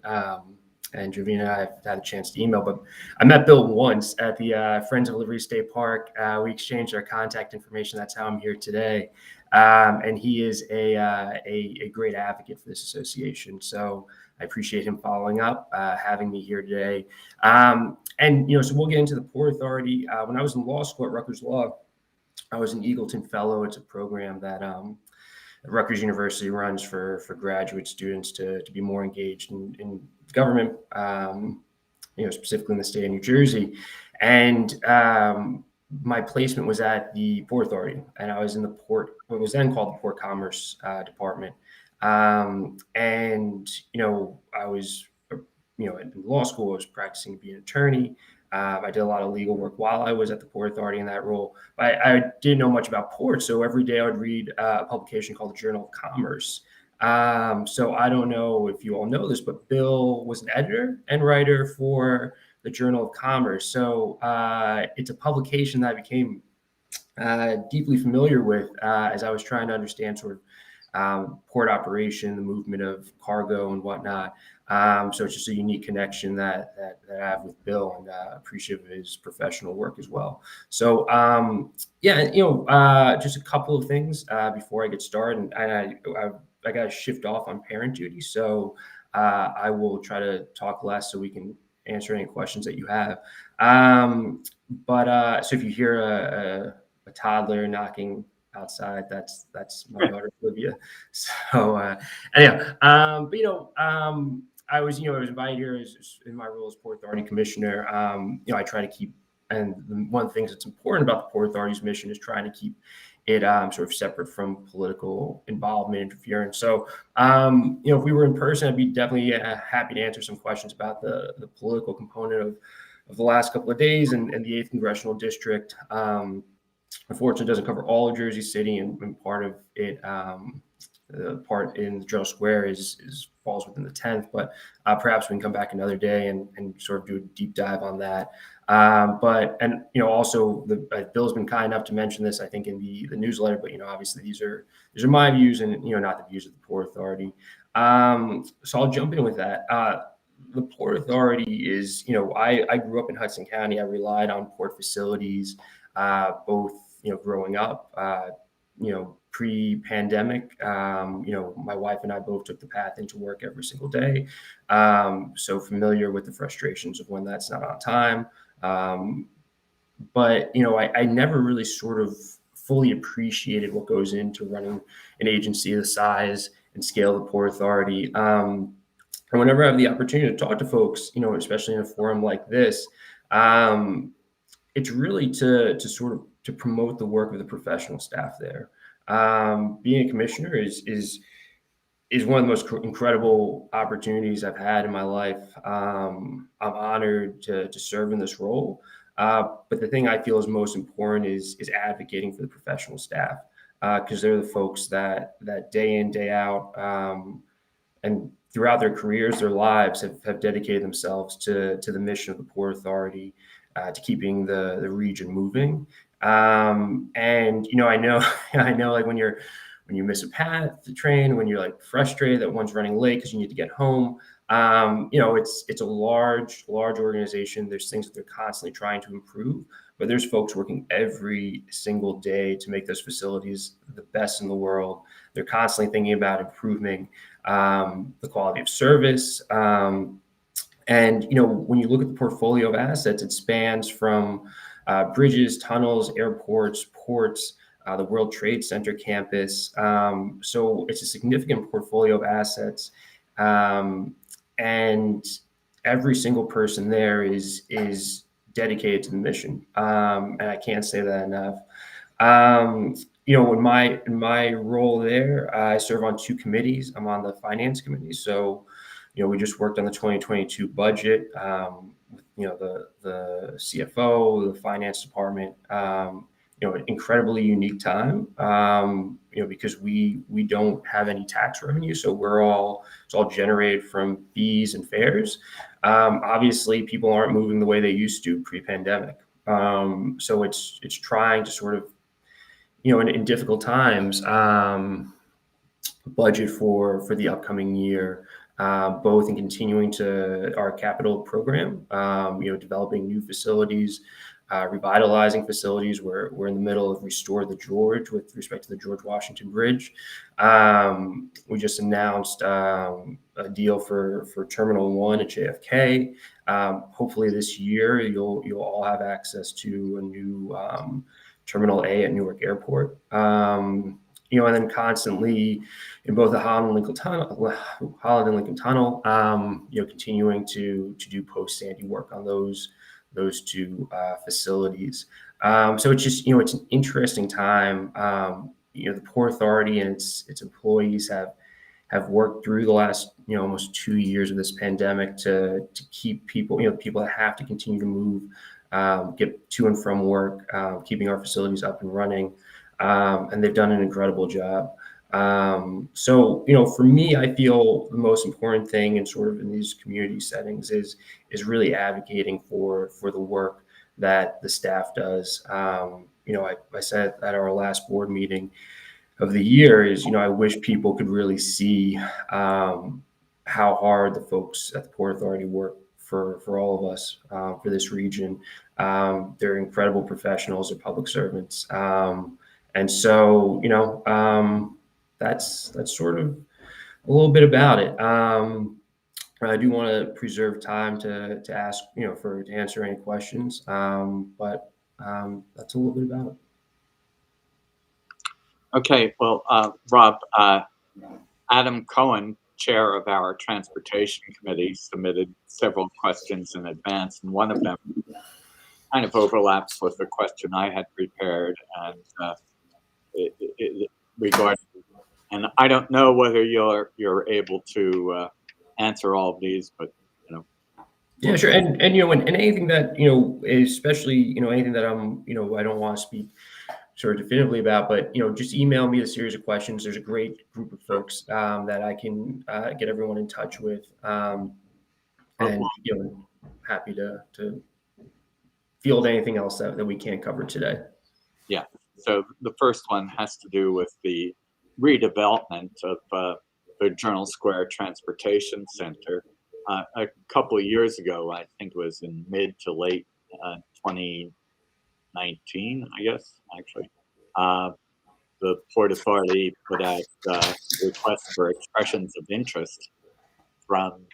and Javina and I have had a chance to email, but I met Bill once at the Friends of Liberty State Park. We exchanged our contact information. That's how I'm here today. And he is a great advocate for this association. So I appreciate him following up, having me here today. And And, so we'll get into the Port Authority. When I was in law school at Rutgers Law, I was an Eagleton Fellow. It's a program that Rutgers University runs for graduate students to be more engaged in government, specifically in the state of New Jersey. And my placement was at the Port Authority, and I was in what was then called the Port Commerce Department. And, I was, in law school, I was practicing to be an attorney. I did a lot of legal work while I was at the Port Authority in that role. But I didn't know much about ports, so every day I would read a publication called the Journal of Commerce. So I don't know if you all know this, but Bill was an editor and writer for the Journal of Commerce. So it's a publication that I became deeply familiar with as I was trying to understand sort of port operation, the movement of cargo and whatnot. So it's just a unique connection that I have with Bill, and appreciative of his professional work as well. So just a couple of things before I get started. And I got to shift off on parent duty, so I will try to talk less so we can answer any questions that you have. So if you hear a toddler knocking outside, that's my daughter Olivia. So anyhow, I was invited here in my role as Port Authority Commissioner. I try to keep, and one of the things that's important about the Port Authority's mission is trying to keep it sort of separate from political involvement, interference. So, if we were in person, I'd be definitely happy to answer some questions about the political component of the last couple of days and the 8th Congressional District. Unfortunately, it doesn't cover all of Jersey City, and part of it, the part in the General Square is falls within the 10th, but perhaps we can come back another day and sort of do a deep dive on that. Also Bill's been kind enough to mention this, I think, in the newsletter, but obviously these are my views and not the views of the Port Authority. So I'll jump in with that. The Port Authority is, I grew up in Hudson County. I relied on port facilities, both growing up, pre-pandemic. My wife and I both took the path into work every single day. So familiar with the frustrations of when that's not on time. But I never really sort of fully appreciated what goes into running an agency the size and scale of the Port Authority. And whenever I have the opportunity to talk to folks, especially in a forum like this, it's really to promote the work of the professional staff there. Being a commissioner is one of the most incredible opportunities I've had in my life. I'm honored to serve in this role. But the thing I feel is most important is advocating for the professional staff, because they're the folks that day in, day out, and throughout their careers, their lives have dedicated themselves to the mission of the Port Authority, to keeping the region moving. And I know like when you miss a path to train, when you're like frustrated that one's running late because you need to get home, it's a large organization. There's things that they're constantly trying to improve, but there's folks working every single day to make those facilities the best in the world. They're constantly thinking about improving the quality of service. And when you look at the portfolio of assets, it spans from bridges, tunnels, airports, ports, the World Trade Center campus. So it's a significant portfolio of assets. And every single person there is dedicated to the mission. And I can't say that enough. In my role there, I serve on 2 committees. I'm on the finance committee. So, we just worked on the 2022 budget, the CFO, the finance department, an incredibly unique time, because we don't have any tax revenue. So it's all generated from fees and fares. Obviously people aren't moving the way they used to pre-pandemic. So it's trying to sort of, in difficult times, budget for the upcoming year. both in continuing to our capital program, developing new facilities, revitalizing facilities. We're in the middle of Restore the George with respect to the George Washington Bridge. We just announced a deal for Terminal 1 at JFK. Hopefully this year you'll all have access to a new Terminal A at Newark Airport. And then constantly in both the Holland and Lincoln Tunnel, continuing to do post-Sandy work on those two facilities. So it's just, it's an interesting time. The Port Authority and its employees have worked through the last, almost 2 years of this pandemic to keep people, people that have to continue to move, get to and from work, keeping our facilities up and running. And they've done an incredible job. So, for me, I feel the most important thing in sort of in these community settings is really advocating for the work that the staff does. I said at our last board meeting of the year is, I wish people could really see how hard the folks at the Port Authority work for all of us, for this region. They're incredible professionals, they're public servants. And so, that's sort of a little bit about it. I do want to preserve time to ask, to answer any questions. But that's a little bit about it. Okay, well, Rob, Adam Cohen, chair of our transportation committee, submitted several questions in advance, and one of them kind of overlaps with the question I had prepared, and regarding, and I don't know whether you're able to answer all of these, but yeah, sure. And anything that, especially, anything that I don't want to speak sort of definitively about, but, just email me a series of questions. There's a great group of folks that I can get everyone in touch with. And, happy to field anything else that we can't cover today. Yeah. So the first one has to do with the redevelopment of the Journal Square Transportation Center. A couple of years ago, I think it was in mid to late 2019, I guess, actually, the Port Authority put out requests for expressions of interest from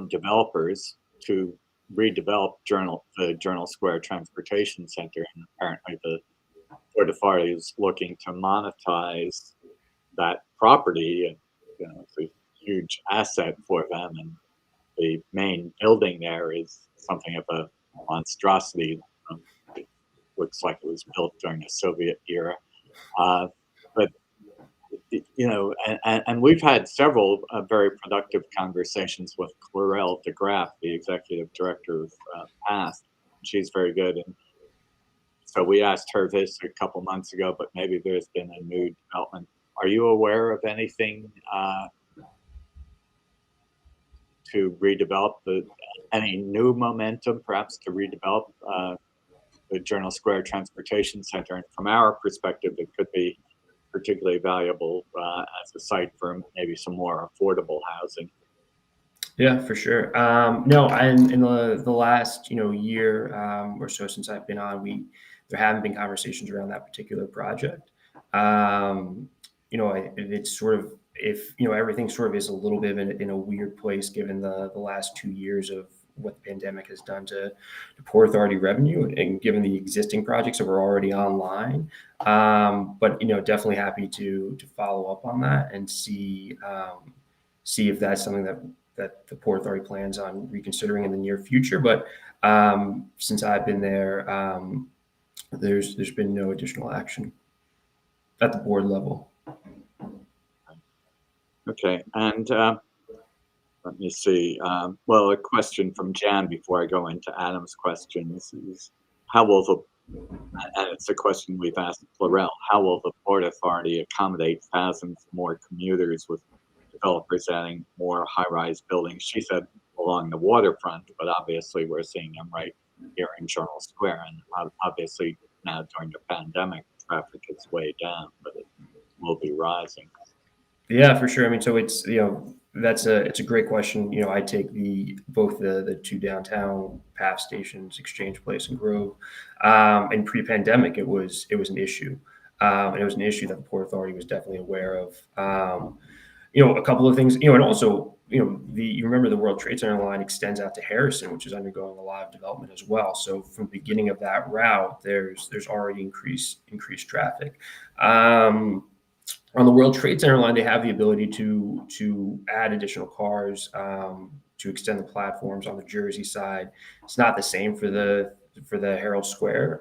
developers to redevelop the Journal Square Transportation Center, and apparently the Port Authority is looking to monetize that property. It's a huge asset for them, and the main building there is something of a monstrosity. It looks like it was built during the Soviet era, but and we've had several very productive conversations with Clarelle DeGraff, the executive director of PAST. She's very good, and so we asked her this a couple months ago, but maybe there's been a new development. Are you aware of anything to redevelop any new momentum, perhaps, to redevelop the Journal Square Transportation Center? And from our perspective, it could be particularly valuable as a site for maybe some more affordable housing. Yeah, for sure. No, and in the last year or so since I've been on, there haven't been conversations around that particular project. It's sort of, if everything sort of is a little bit in a weird place given the last 2 years of what the pandemic has done to Port Authority revenue, and given the existing projects that were already online. But definitely happy to follow up on that and see if that's something that the Port Authority plans on reconsidering in the near future. But since I've been there, there's been no additional action at the board level. Okay, and let me see. Well, a question from Jan before I go into Adam's questions is, how will and it's a question we've asked Clarelle, how will the Port Authority accommodate thousands more commuters with developers adding more high-rise buildings? She said along the waterfront, but obviously we're seeing them right here in Journal Square, and obviously now during the pandemic, traffic is way down, but it will be rising. Yeah, for sure. I mean, so it's, it's a great question. I take both the two downtown PAF stations, Exchange Place and Grove. And pre-pandemic, it was an issue. And it was an issue that the Port Authority was definitely aware of. A couple of things, and also, you remember the World Trade Center line extends out to Harrison, which is undergoing a lot of development as well. So from the beginning of that route, there's already increased traffic. On the World Trade Center line, they have the ability to add additional cars, to extend the platforms on the Jersey side. It's not the same for the Herald Square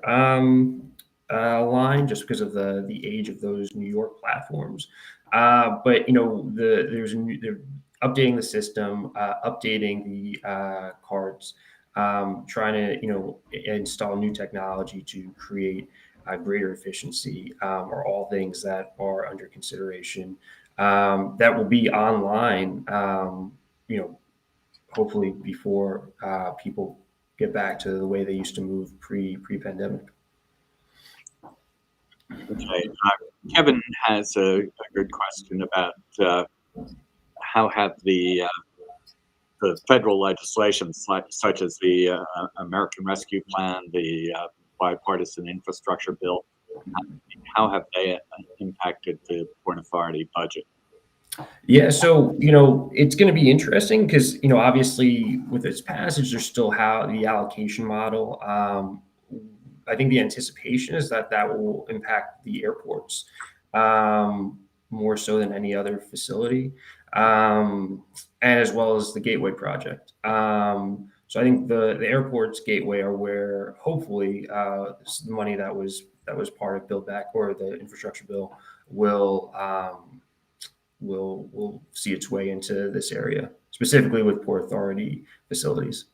line, just because of the age of those New York platforms. But they're updating the system, updating the cards, trying to install new technology to create greater efficiency, are all things that are under consideration, that will be online, hopefully before people get back to the way they used to move pre-pandemic. Okay. Kevin has a good question about how have the federal legislation, such as the American Rescue Plan, the bipartisan infrastructure bill, how have they impacted the Port Authority budget? Yeah, so it's going to be interesting because obviously with its passage, there's still how the allocation model. I think the anticipation is that will impact the airports, more so than any other facility, and as well as the Gateway project. So I think the airports gateway are where hopefully the money that was part of Build Back or the infrastructure bill will see its way into this area, specifically with Port Authority facilities.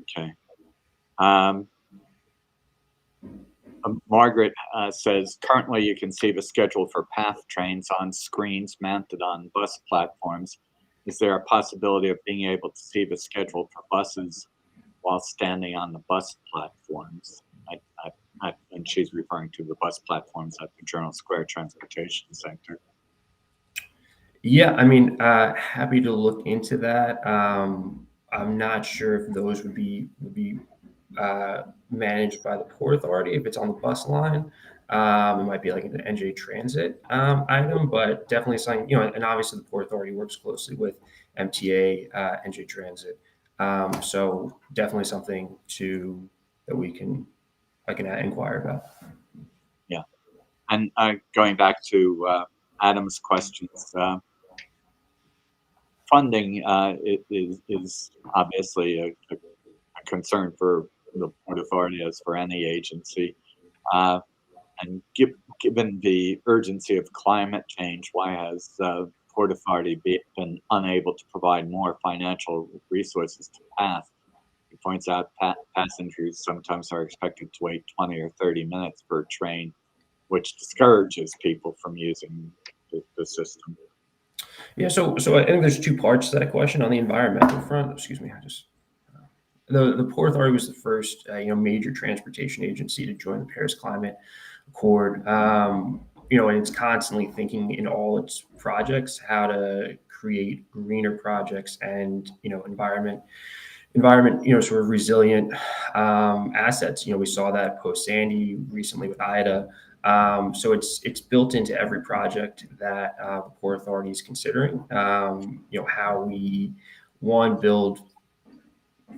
Okay. Margaret says, currently you can see the schedule for PATH trains on screens mounted on bus platforms. Is there a possibility of being able to see the schedule for buses while standing on the bus platforms? And she's referring to the bus platforms at the Journal Square Transportation Center. Yeah, I mean, happy to look into that. I'm not sure if those would be managed by the Port Authority. If it's on the bus line, it might be like an NJ Transit item, but definitely something, and obviously the Port Authority works closely with MTA, NJ Transit. So definitely something that I can inquire about. Yeah. And going back to Adam's questions, funding is obviously a concern for the Port Authority as for any agency. And given the urgency of climate change, why has Port Authority been unable to provide more financial resources to PATH? He points out passengers sometimes are expected to wait 20 or 30 minutes per train, which discourages people from using the system. Yeah, so I think there's two parts to that question. On the environmental front, excuse me, the Port Authority was the first major transportation agency to join the Paris Climate Accord. And it's constantly thinking in all its projects how to create greener projects and environment sort of resilient assets. We saw that post Sandy, recently with Ida. So it's built into every project that the Port Authority is considering. How we build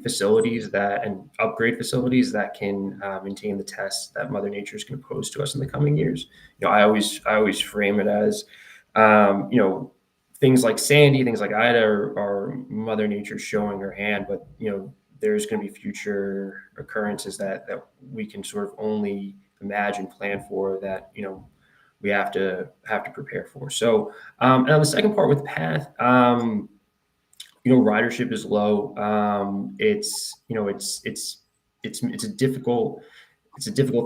facilities and upgrade facilities that can maintain the tests that Mother Nature is going to pose to us in the coming years. I always frame it as things like Sandy, things like Ida are Mother Nature showing her hand, but there's going to be future occurrences that we can sort of only imagine, plan for, that we have to prepare for. So and on the second part with PATH, ridership is low. It's a difficult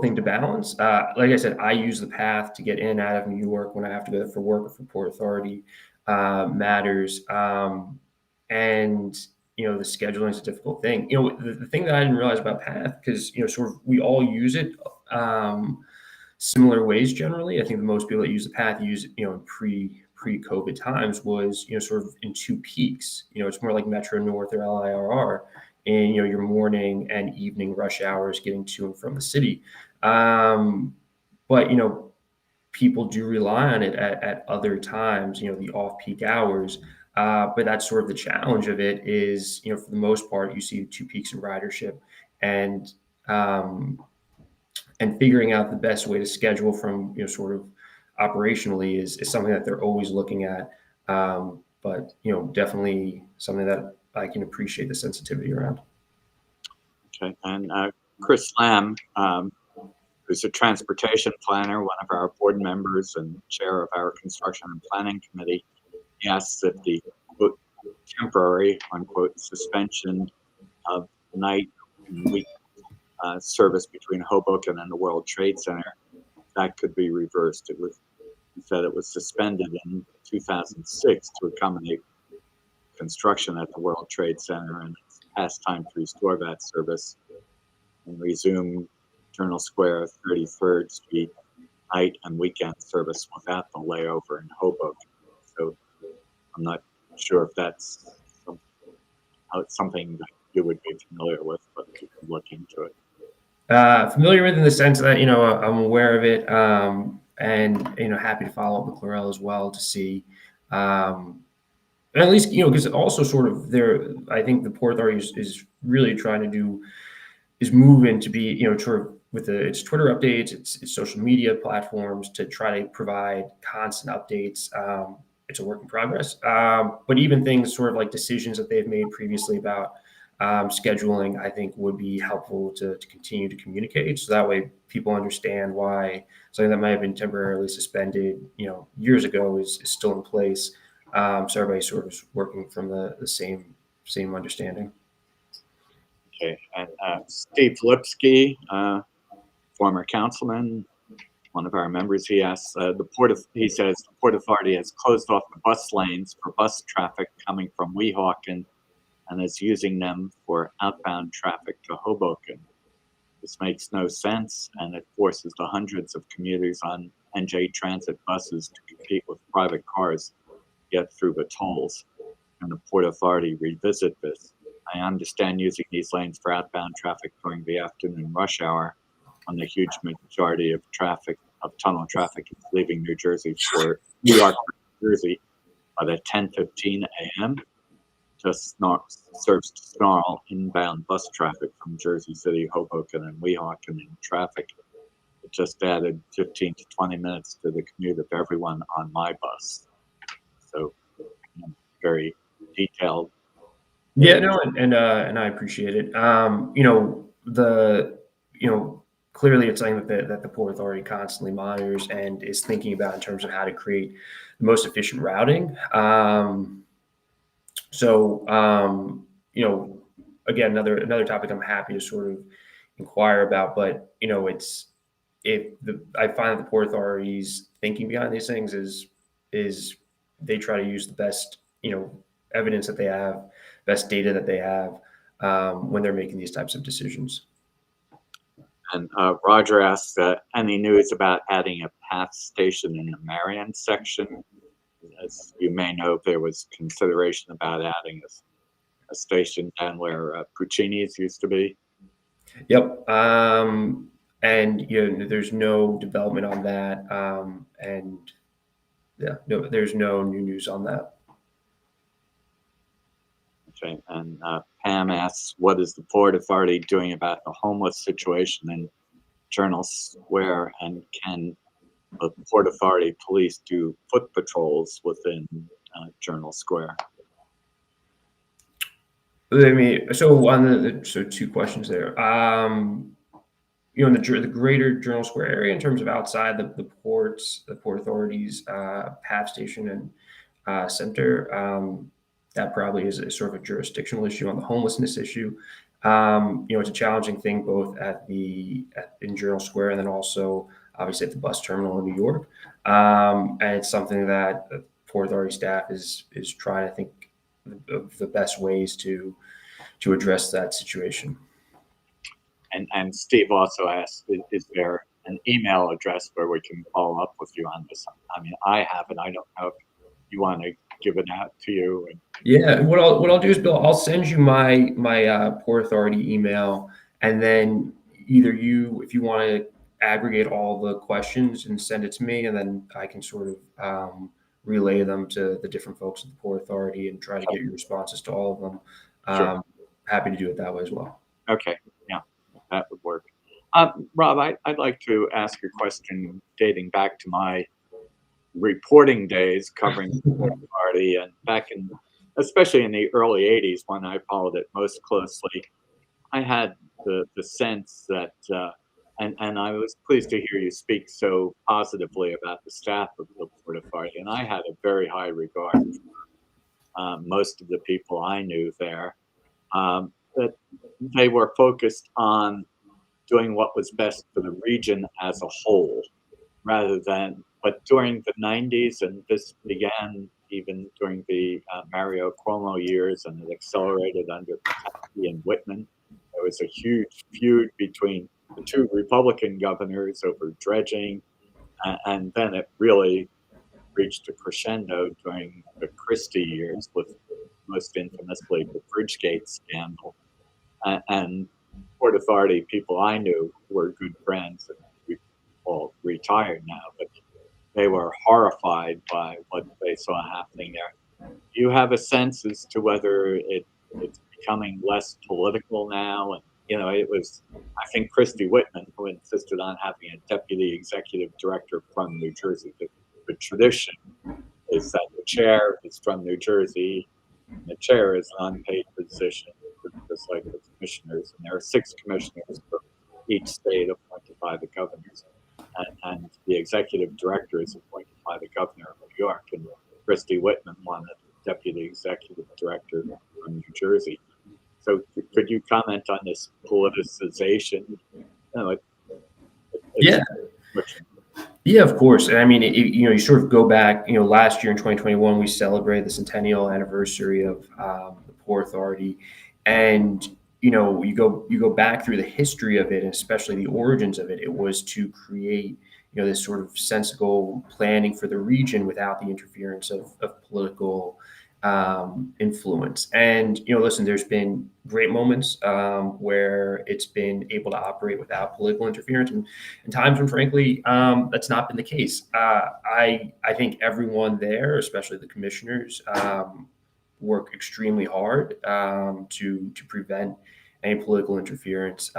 thing to balance. Like I said, I use the PATH to get in and out of New York when I have to go for work or for Port Authority matters. And the scheduling is a difficult thing. The thing that I didn't realize about PATH, because sort of we all use it similar ways generally. I think the most people that use the path use, in pre-COVID times was, sort of in two peaks. It's more like Metro North or LIRR, and your morning and evening rush hours getting to and from the city. But people do rely on it at other times, the off-peak hours. But that's sort of the challenge of it is, for the most part, you see two peaks in ridership, and figuring out the best way to schedule from, sort of operationally is something that they're always looking at. But, definitely something that I can appreciate the sensitivity around. Okay, and Chris Lamb, who's a transportation planner, one of our board members and chair of our construction and planning committee, he asks if the quote, temporary unquote suspension of night and week service between Hoboken and the World Trade Center, that could be reversed. He said it was suspended in 2006 to accommodate construction at the World Trade Center, and it's past time to restore that service and resume Journal Square, 33rd Street night and weekend service without the layover in Hoboken. So I'm not sure if that's something that you would be familiar with, but you can look into it. Familiar with in the sense that, I'm aware of it, and, happy to follow up with Laurel as well to see, and at least, because also sort of I think the Port Authority is really trying to move into be, sort of with its Twitter updates, its social media platforms to try to provide constant updates. It's a work in progress. But even things sort of like decisions that they've made previously about scheduling, I think would be helpful to continue to communicate. So that way people understand why something that might have been temporarily suspended, years ago is still in place. So everybody sort of is working from the same understanding. Okay, and Steve Lipsky, former councilman, one of our members, he asks, he says the Port Authority has closed off the bus lanes for bus traffic coming from Weehawken and is using them for outbound traffic to Hoboken. This makes no sense, and it forces the hundreds of commuters on NJ Transit buses to compete with private cars to get through the tolls. Can the Port Authority revisit this? I understand using these lanes for outbound traffic during the afternoon rush hour when the huge majority of tunnel traffic is leaving New Jersey for New York, New Jersey, but at 10:15 a.m. just serves to snarl inbound bus traffic from Jersey City, Hoboken, and Weehawken in traffic. It just added 15 to 20 minutes to the commute of everyone on my bus. So, very detailed. Yeah, no, and I appreciate it. Clearly it's something that the Port Authority constantly monitors and is thinking about in terms of how to create the most efficient routing. Again, another topic I'm happy to sort of inquire about, but I find that the Port Authority's thinking behind these things is they try to use the best, evidence that they have, best data that they have when they're making these types of decisions. And Roger asked, any news about adding a path station in the Marion section? As you may know, there was consideration about adding a station down where Puccini's used to be. Yep. And there's no development on that. There's no new news on that. Okay, and Pam asks, what is the Port Authority doing about the homeless situation in Journal Square, and can the Port Authority police do foot patrols within Journal Square? So two questions there. In the greater Journal Square area, in terms of outside the Port Authority's PAF station and center, that probably is sort of a jurisdictional issue. On the homelessness issue, it's a challenging thing both in Journal Square and then also obviously at the bus terminal in New York. And it's something that the Port Authority staff is trying to think of the best ways to address that situation. And Steve also asked, is there an email address where we can follow up with you on this. I mean, I have it. I don't know if you want to give it out to you. Yeah, what I'll do is, Bill, I'll send you my Port Authority email, and then either you, if you want to aggregate all the questions and send it to me, and then I can sort of relay them to the different folks at the Port Authority and try to get your responses to all of them. Sure. Happy to do it that way as well. Okay, yeah, that would work. Rob, I'd like to ask a question dating back to my reporting days covering the Port Authority, and back in, especially in the early 80s when I followed it most closely, I had the sense that, and I was pleased to hear you speak so positively about the staff of the Port Authority, and I had a very high regard for most of the people I knew there, that they were focused on doing what was best for the region as a whole, rather than, but during the 90s, and this began even during the Mario Cuomo years, and it accelerated under Pataki and Whitman. There was a huge feud between the two Republican governors over dredging, and then it really reached a crescendo during the Christie years, with most infamously the Bridgegate scandal. And Port Authority people I knew were good friends, and we all retired now, but they were horrified by what they saw happening there. Do you have a sense as to whether it's becoming less political now? And, you know, it was, I think, Christie Whitman who insisted on having a deputy executive director from New Jersey. The tradition is that the chair is from New Jersey, and the chair is an unpaid position, just like the commissioners. And there are 6 commissioners from each state appointed by the governors. And the executive director is appointed by the governor of New York. And Christie Whitman wanted deputy executive director from New Jersey. So could you comment on this politicization? You know, Yeah. Yeah, of course. And I mean, you know, you sort of go back, you know, last year in 2021, we celebrated the centennial anniversary of the Port Authority. And, you know, you go back through the history of it, and especially the origins of it. It was to create, you know, this sort of sensible planning for the region without the interference of political influence. And, you know, listen, there's been great moments where it's been able to operate without political interference, and times when, frankly, that's not been the case. I think everyone there, especially the commissioners, work extremely hard to prevent any political interference.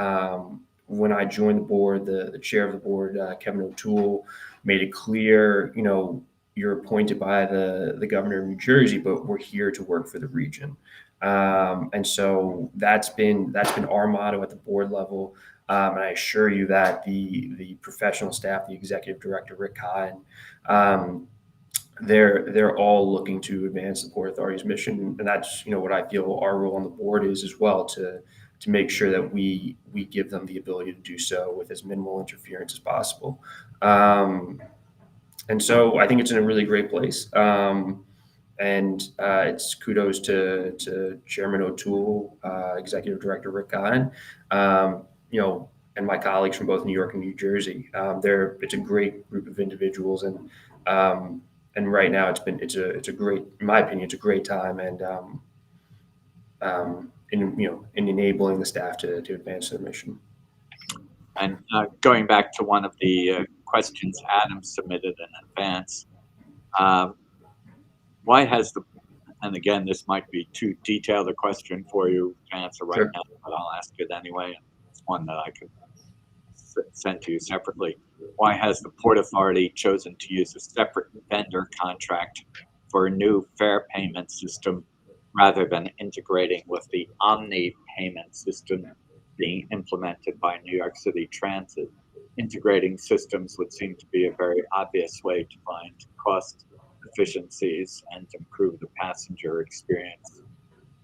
When I joined the board, the chair of the board, Kevin O'Toole, made it clear, you know, you're appointed by the governor of New Jersey, but we're here to work for the region. And so that's been our motto at the board level. And I assure you that the professional staff, the executive director, Rick Kine, they're all looking to advance the Port Authority's mission. And that's, you know, what I feel our role on the board is as well, to make sure that we give them the ability to do so with as minimal interference as possible. And so I think it's in a really great place. And it's kudos to Chairman O'Toole, Executive Director Rick Kine, you know, and my colleagues from both New York and New Jersey. It's a great group of individuals, and right now it's a great, in my opinion, it's a great time, and in enabling the staff to advance their mission. And going back to one of the questions Adam submitted in advance, why has the, and again, this might be too detailed a question for you to answer right Sure. now, but I'll ask it anyway. It's one that I could send to you separately. Why has the Port Authority chosen to use a separate vendor contract for a new fare payment system rather than integrating with the Omni payment system being implemented by New York City Transit? Integrating systems would seem to be a very obvious way to find cost efficiencies and improve the passenger experience,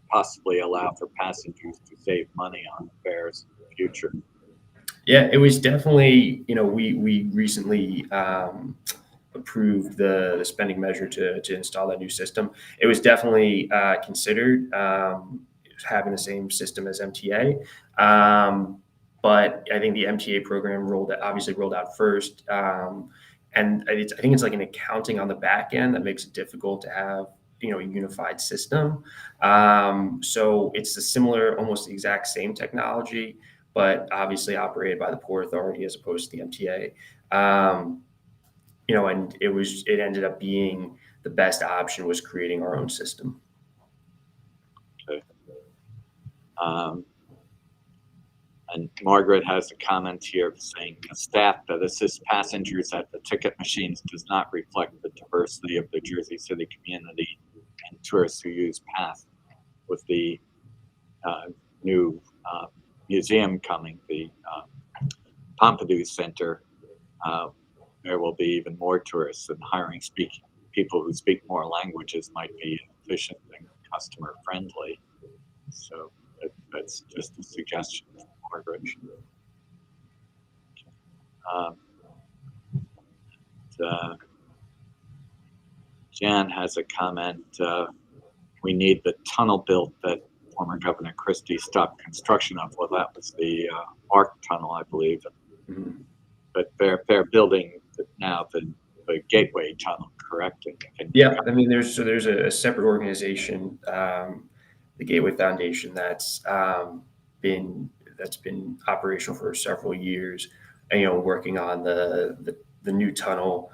possibly allow for passengers to save money on fares in the future. Yeah, it was definitely, you know, we recently approved the spending measure to install that new system. It was definitely considered having the same system as MTA. but I think the MTA program obviously rolled out first. And I think it's like an accounting on the back end that makes it difficult to have, a unified system. So it's a similar, almost the exact same technology, but obviously operated by the Port Authority as opposed to the MTA. And it ended up being the best option was creating our own system. Okay. And Margaret has a comment here saying the staff that assists passengers at the ticket machines does not reflect the diversity of the Jersey City community and tourists who use PATH. With the new museum coming, the Pompidou Center, there will be even more tourists, and hiring people who speak more languages might be efficient and customer friendly. So that's just a suggestion from Margaret. Jan has a comment. We need the tunnel built that former Governor Christie stopped construction of. Well, that was the ARC tunnel, I believe. Mhm. But they're building now the Gateway tunnel, correct? Yeah, I mean, there's a separate organization, the Gateway Foundation, that's been operational for several years, and, working on the new tunnel,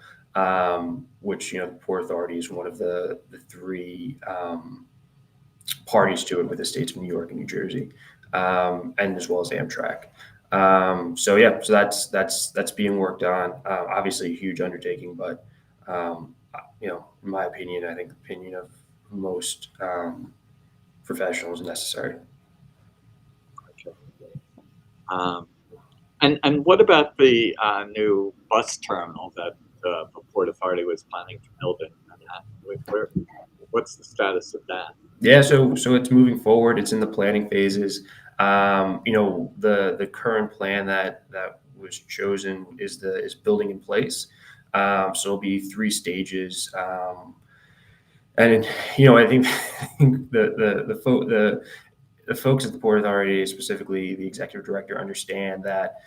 which the Port Authority is one of the three parties to it, with the states of New York and New Jersey, and as well as Amtrak. So that's being worked on. Obviously, a huge undertaking, but in my opinion, I think the opinion of most professionals, necessary. And what about the new bus terminal that the Port Authority was planning to build in Manhattan? What's the status of that? Yeah, so it's moving forward. It's in the planning phases. The current plan that was chosen is building in place. So it'll be 3 stages. And I think the folks at the Port Authority, specifically the executive director, understand that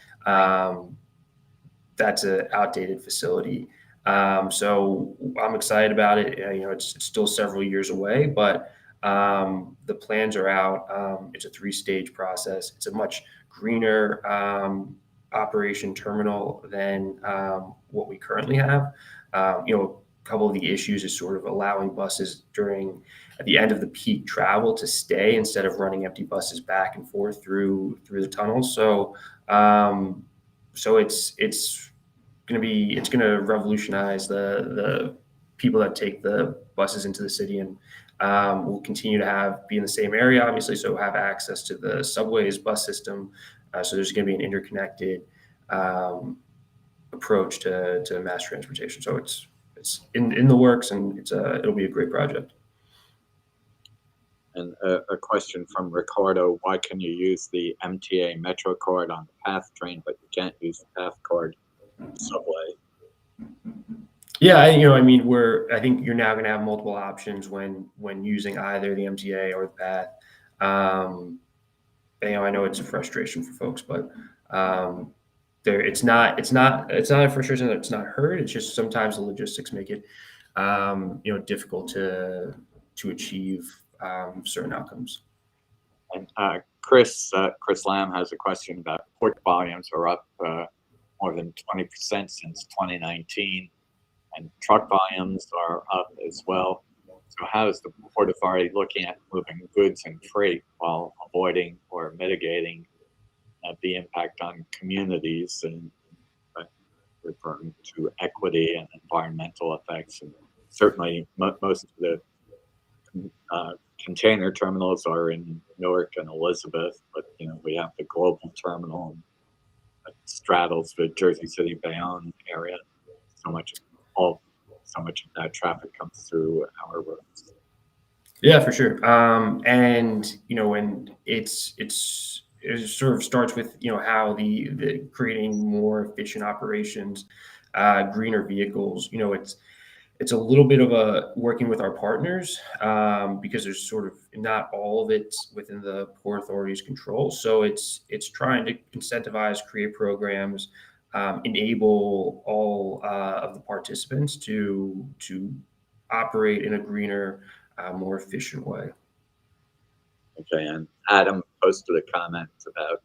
that's an outdated facility. So I'm excited about it. It's still several years away, but the plans are out. It's a 3-stage process. It's a much greener operation terminal than what we currently have. A couple of the issues is sort of allowing buses at the end of the peak travel to stay instead of running empty buses back and forth through the tunnels. So it's going to revolutionize the people that take the buses into the city, and we'll continue to be in the same area, obviously, so have access to the subways bus system. So there's going to be an interconnected approach to mass transportation. So it's in the works, and it'll be a great project. And a question from Ricardo: why can you use the MTA Metro card on the PATH train, but you can't use the PATH card on the subway? Yeah, I think you're now going to have multiple options when using either the MTA or the PATH. I know it's a frustration for folks, but it's not a frustration that it's not heard. It's just sometimes the logistics make it difficult to achieve certain outcomes. And Chris Lamb has a question about port volumes are up more than 20% since 2019, and truck volumes are up as well. So how is the Port Authority looking at moving goods and freight while avoiding or mitigating the impact on communities, and referring to equity and environmental effects? And certainly most of the container terminals are in Newark and Elizabeth, but we have the global terminal that straddles the Jersey City Bayonne area. So much of that traffic comes through our roads. Yeah, for sure. And it sort of starts with how the creating more efficient operations, greener vehicles. it's a little bit of a working with our partners because there's sort of not all of it within the Port Authority's control. So it's trying to incentivize, create programs, enable all of the participants to operate in a greener, more efficient way. Okay, and Adam posted a comment about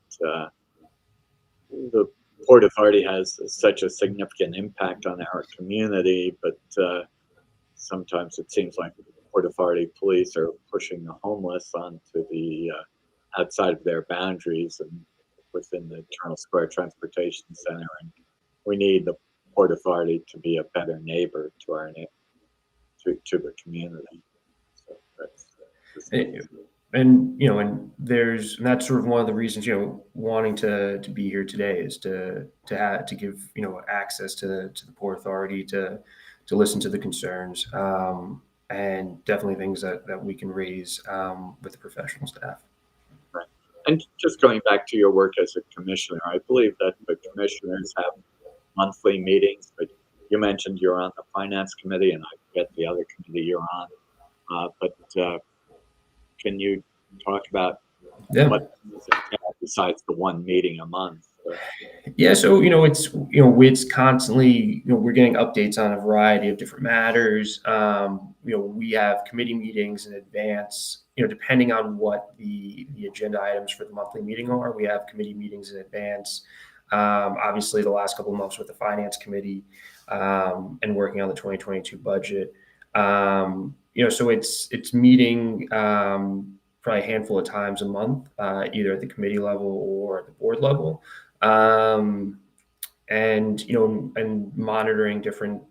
the Port Authority has such a significant impact on our community, but sometimes it seems like Port Authority police are pushing the homeless onto the outside of their boundaries and within the Eternal Square Transportation Center, and we need the Port Authority to be a better neighbor to our to the community. So and that's sort of one of the reasons wanting to be here today is to give access to the Port Authority to listen to the concerns, and definitely things that we can raise with the professional staff. right. And just going back to your work as a commissioner, I believe that the commissioners have monthly meetings, but you mentioned you're on the finance committee, and I forget the other committee you're on. But can you talk about what is entailed besides the one meeting a month? Yeah, so it's constantly we're getting updates on a variety of different matters. We have committee meetings in advance. Depending on what the agenda items for the monthly meeting are, we have committee meetings in advance. Obviously, the last couple of months with the finance committee and working on the 2022 budget. So it's meeting probably a handful of times a month, either at the committee level or at the board level. And monitoring different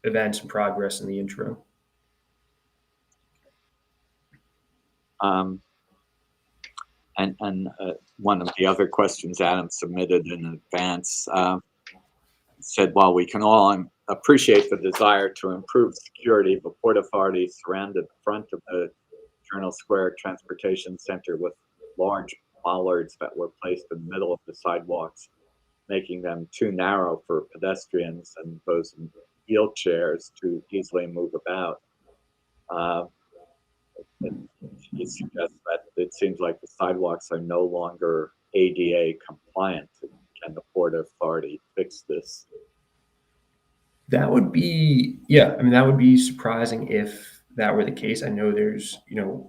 events and progress in the interim. And one of the other questions Adam submitted in advance said, while we can all appreciate the desire to improve security, the Port Authority surrounded the front of the Eternal Square Transportation Center with large bollards that were placed in the middle of the sidewalks, making them too narrow for pedestrians and those in wheelchairs to easily move about. He suggests that it seems like the sidewalks are no longer ADA compliant. Can the Port Authority fix this? That would be, that would be surprising if that were the case. I know there's,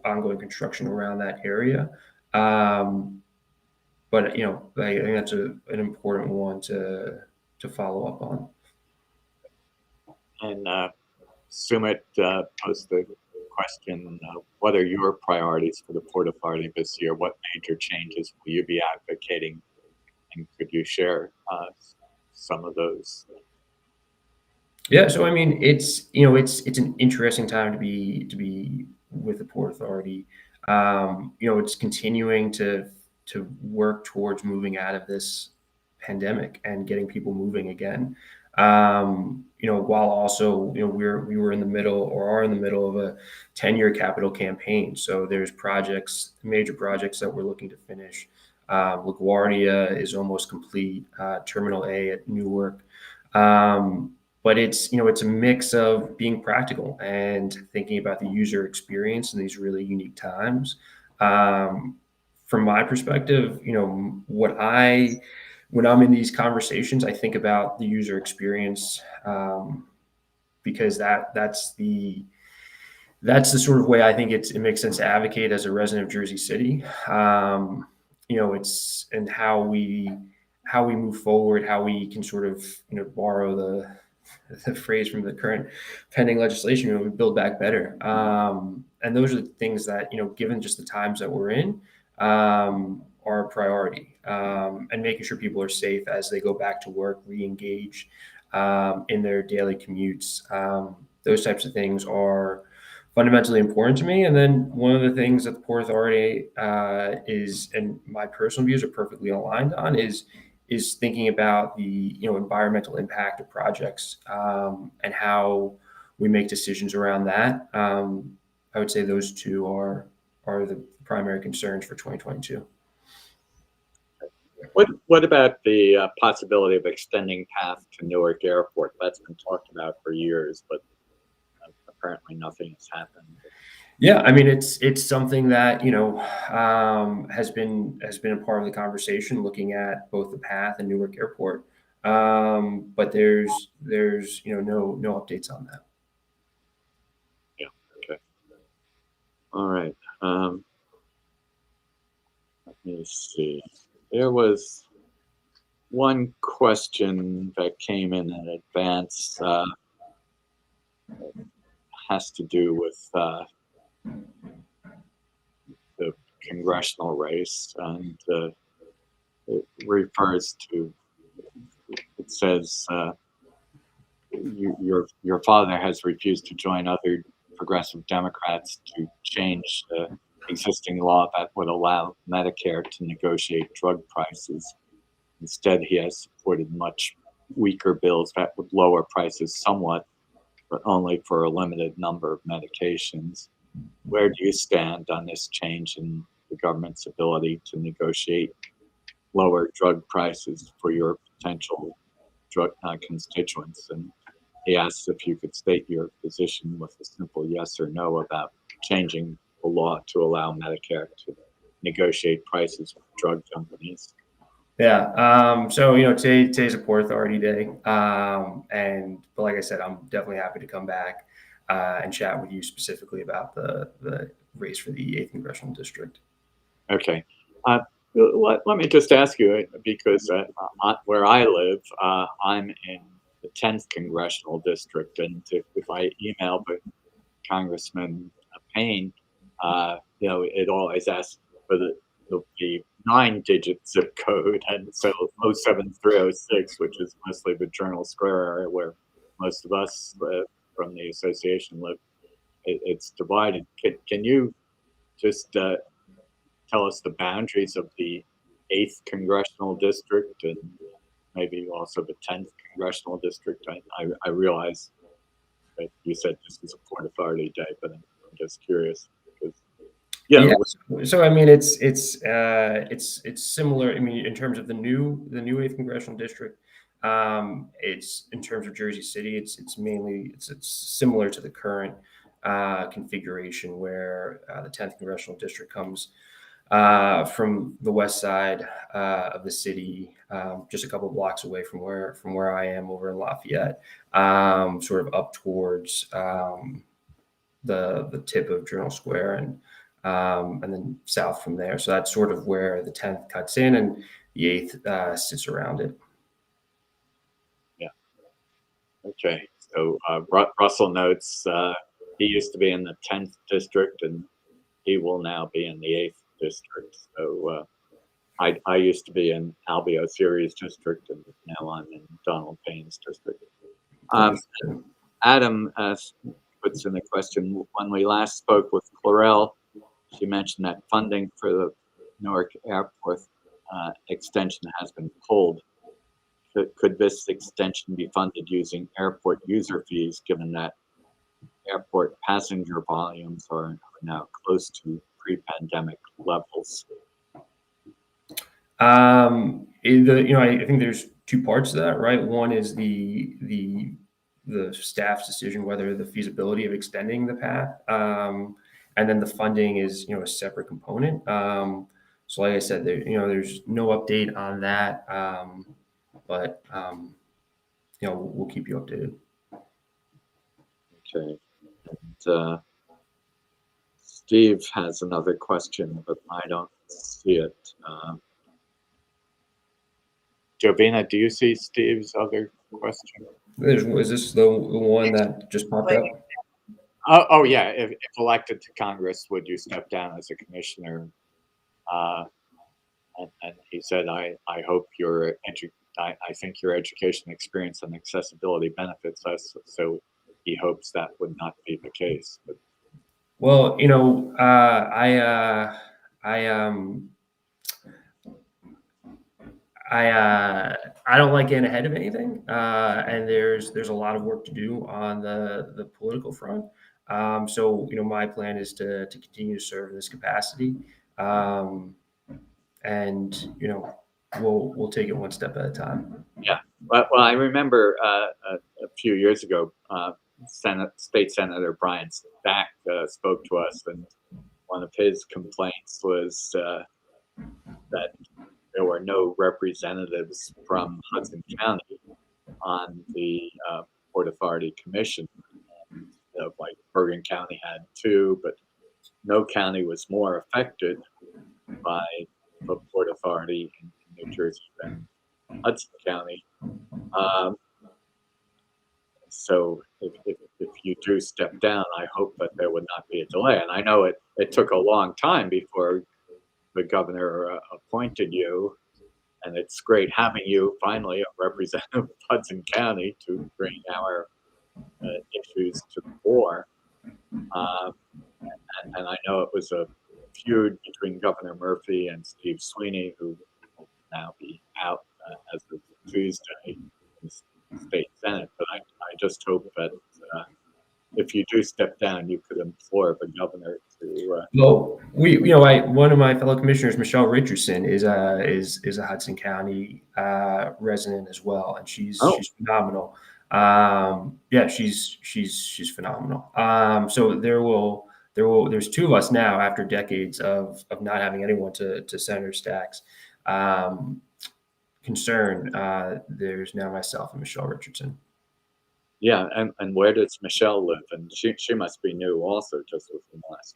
ongoing construction around that area. But, I think that's an important one to follow up on. And Sumit posed the question, what are your priorities for the Port Authority this year? What major changes will you be advocating? And could you share some of those? Yeah, so it's it's an interesting time to be with the Port Authority. It's continuing to work towards moving out of this pandemic and getting people moving again. While also we were in the middle or are in the middle of a 10-year capital campaign. So there's major projects that we're looking to finish. LaGuardia is almost complete. Terminal A at Newark. But it's a mix of being practical and thinking about the user experience in these really unique times. From my perspective, when I'm in these conversations, I think about the user experience because that's the sort of way I think it makes sense to advocate as a resident of Jersey City. It's and how we move forward, how we can sort of borrow the phrase from the current pending legislation, we build back better. And those are the things that, given just the times that we're in, are a priority. And making sure people are safe as they go back to work, re-engage in their daily commutes. Those types of things are fundamentally important to me. And then one of the things that the Port Authority is, and my personal views are perfectly aligned on, is thinking about the environmental impact of projects and how we make decisions around that. I would say those two are the primary concerns for 2022. What about the possibility of extending path to Newark Airport? That's been talked about for years, but apparently nothing has happened. Yeah, I mean it's something that has been a part of the conversation, looking at both the path and Newark Airport. But there's no updates on that. Yeah. Okay. All right. Let me see. There was one question that came in advance. Has to do with the congressional race, and it refers to. It says your father has refused to join other progressive Democrats to change the existing law that would allow Medicare to negotiate drug prices. Instead, he has supported much weaker bills that would lower prices somewhat, but only for a limited number of medications. Where do you stand on this change in the government's ability to negotiate lower drug prices for your potential drug constituents? And he asks if you could state your position with a simple yes or no about changing the law to allow Medicare to negotiate prices with drug companies. Yeah. So today's a Port Authority Day, but like I said, I'm definitely happy to come back and chat with you specifically about the race for the 8th congressional district. Okay. Let me just ask you, because where I live, I'm in the 10th congressional district, and if I email Congressman Payne, it always asks for the 9-digit zip code, and so 07306, which is mostly the Journal Square area where most of us from the association live. It's divided. Can you just tell us the boundaries of the 8th congressional district and maybe also the 10th congressional district? I realize that you said this is a Port Authority Day, but I'm just curious because Yeah. So I mean, it's similar. I mean, in terms of the new 8th congressional district, it's in terms of Jersey City, it's mainly similar to the current configuration, where the 10th congressional district comes from the west side of the city, just a couple blocks away from where I am over in Lafayette, sort of up towards the tip of Journal Square, and then south from there. So that's sort of where the 10th cuts in, and the 8th sits around it. Yeah. Okay. So Russell notes he used to be in the 10th district, and he will now be in the 8th district. So I used to be in Albio Series district, and now I'm in Donald Payne's district. Adam puts in the question, when we last spoke with Clarell, she mentioned that funding for the Newark Airport extension has been pulled. Could this extension be funded using airport user fees, given that airport passenger volumes are now close to pre-pandemic levels? I think there's two parts to that, right? One is the staff's decision whether the feasibility of extending the path, and then the funding is a separate component. So like I said, there's no update on that, but we'll keep you updated. Okay. And Steve has another question, but I don't see it. Jovina, do you see Steve's other question? Is this the one that just popped up? Oh yeah. If elected to Congress, would you step down as a commissioner? And he said, I hope I think your education experience and accessibility benefits us. So he hopes that would not be the case. But. Well, I don't like getting ahead of anything, and there's a lot of work to do on the political front. So my plan is to continue to serve in this capacity, and we'll take it one step at a time. Yeah. Well, I remember a few years ago, State Senator Brian Stack spoke to us, and one of his complaints was that there were no representatives from Hudson County on the Port Authority Commission. And, like Bergen County had two, but no county was more affected by the Port Authority in New Jersey than Hudson County. So if you do step down, I hope that there would not be a delay. And I know it took a long time before the governor appointed you, and it's great having you finally a representative of Hudson County to bring our issues to the fore. And I know it was a feud between Governor Murphy and Steve Sweeney, who will now be out as of Tuesday in the state senate. But I just hope that if you do step down, you could implore the governor to. Well, one of my fellow commissioners, Michelle Richardson, is a Hudson County resident as well, and she's phenomenal. Yeah, she's phenomenal. So there's two of us now after decades of not having anyone to Senator Stack's concern. There's now myself and Michelle Richardson. Yeah, and where does Michelle live? And she must be new also, just within the last.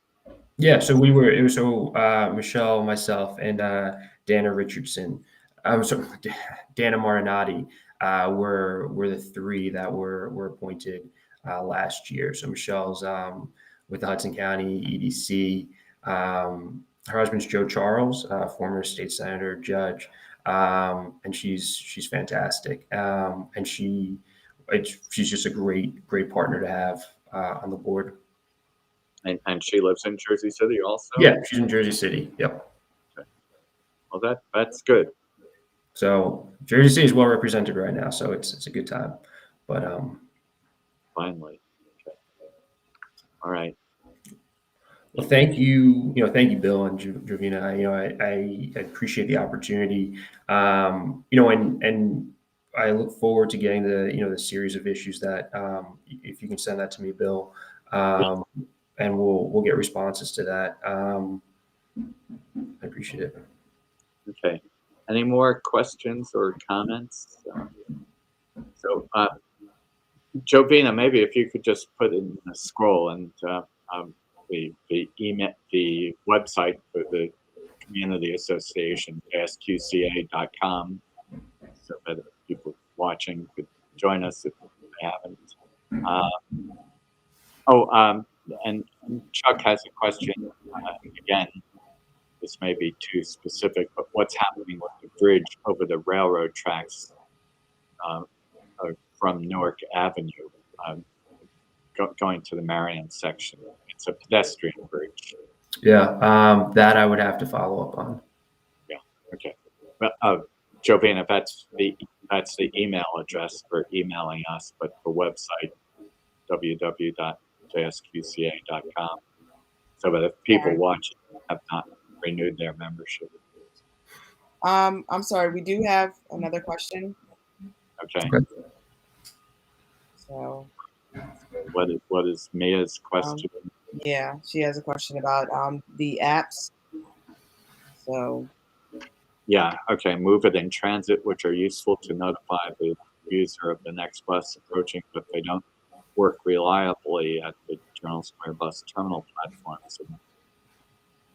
Yeah, so Michelle, myself, and Dana Richardson. Dana Marinati were the three that were appointed last year. So Michelle's with the Hudson County EDC. Her husband's Joe Charles, former state senator, judge, and she's fantastic. And she's just a great partner to have on the board. And she lives in Jersey City also? Yeah, she's in Jersey City. Yep. Okay. Well, that's good. So Jersey City is well represented right now, so it's a good time. But finally. Okay. All right. Well, thank you. Thank you, Bill and Jovina. I appreciate the opportunity. And I look forward to getting the series of issues that if you can send that to me, Bill, and we'll get responses to that. I appreciate it. Okay. Any more questions or comments? So, Jovina, maybe if you could just put in a scroll and the email, the website for the community association, JSQCA.com, so that people watching could join us if they haven't. And Chuck has a question. Again, this may be too specific, but what's happening with the bridge over the railroad tracks from Newark Avenue going to the Marion section? It's a pedestrian bridge. Yeah, that I would have to follow up on. Yeah. Okay. But Jovina, that's the email address for emailing us, but the website www.jsqca.com, so that if people watching have not renewed their membership. I'm sorry, we do have another question. Okay. So what is Mia's question? Yeah, she has a question about the apps. So yeah, okay. Move it in transit, which are useful to notify the user of the next bus approaching, but they don't work reliably at the Journal Square bus terminal platforms. And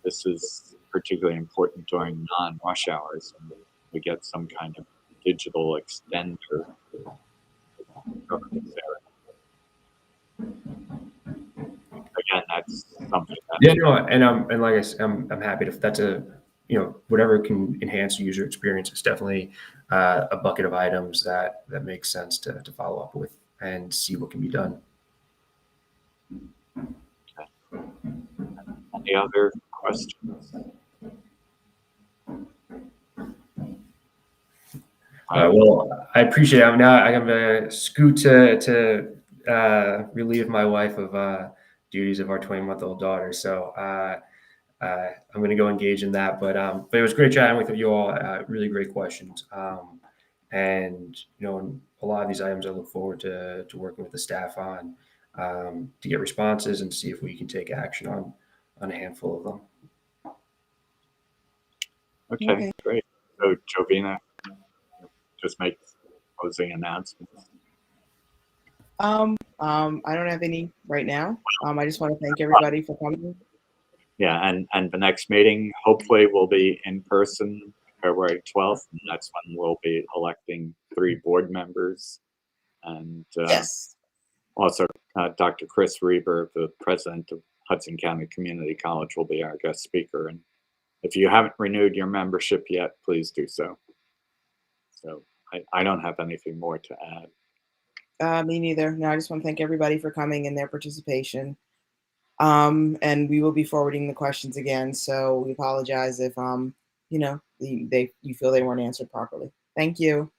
this is particularly important during non-rush hours, and we get some kind of digital extender. Again, that's something that. Yeah, no, and like I said, I'm happy if that's whatever can enhance the user experience. It's definitely a bucket of items that makes sense to follow up with and see what can be done. Okay. Any other questions? Well, I appreciate it. Now I'm going to scoot to relieve my wife of duties of our 20-month-old daughter. So I'm going to go engage in that. But it was great chatting with you all. Really great questions. And a lot of these items I look forward to working with the staff on to get responses and see if we can take action on a handful of them. Okay, great. So Jovina, just make closing announcements. I don't have any right now. I just want to thank everybody for coming. Yeah, and the next meeting hopefully will be in person, February 12th, and that's when we'll be electing 3 board members. And Yes. also Dr. Chris Reber, the president of Hudson County Community College, will be our guest speaker. And if you haven't renewed your membership yet, please do so. So I don't have anything more to add. Me neither. No, I just want to thank everybody for coming and their participation. And we will be forwarding the questions again. So we apologize if you feel they weren't answered properly. Thank you.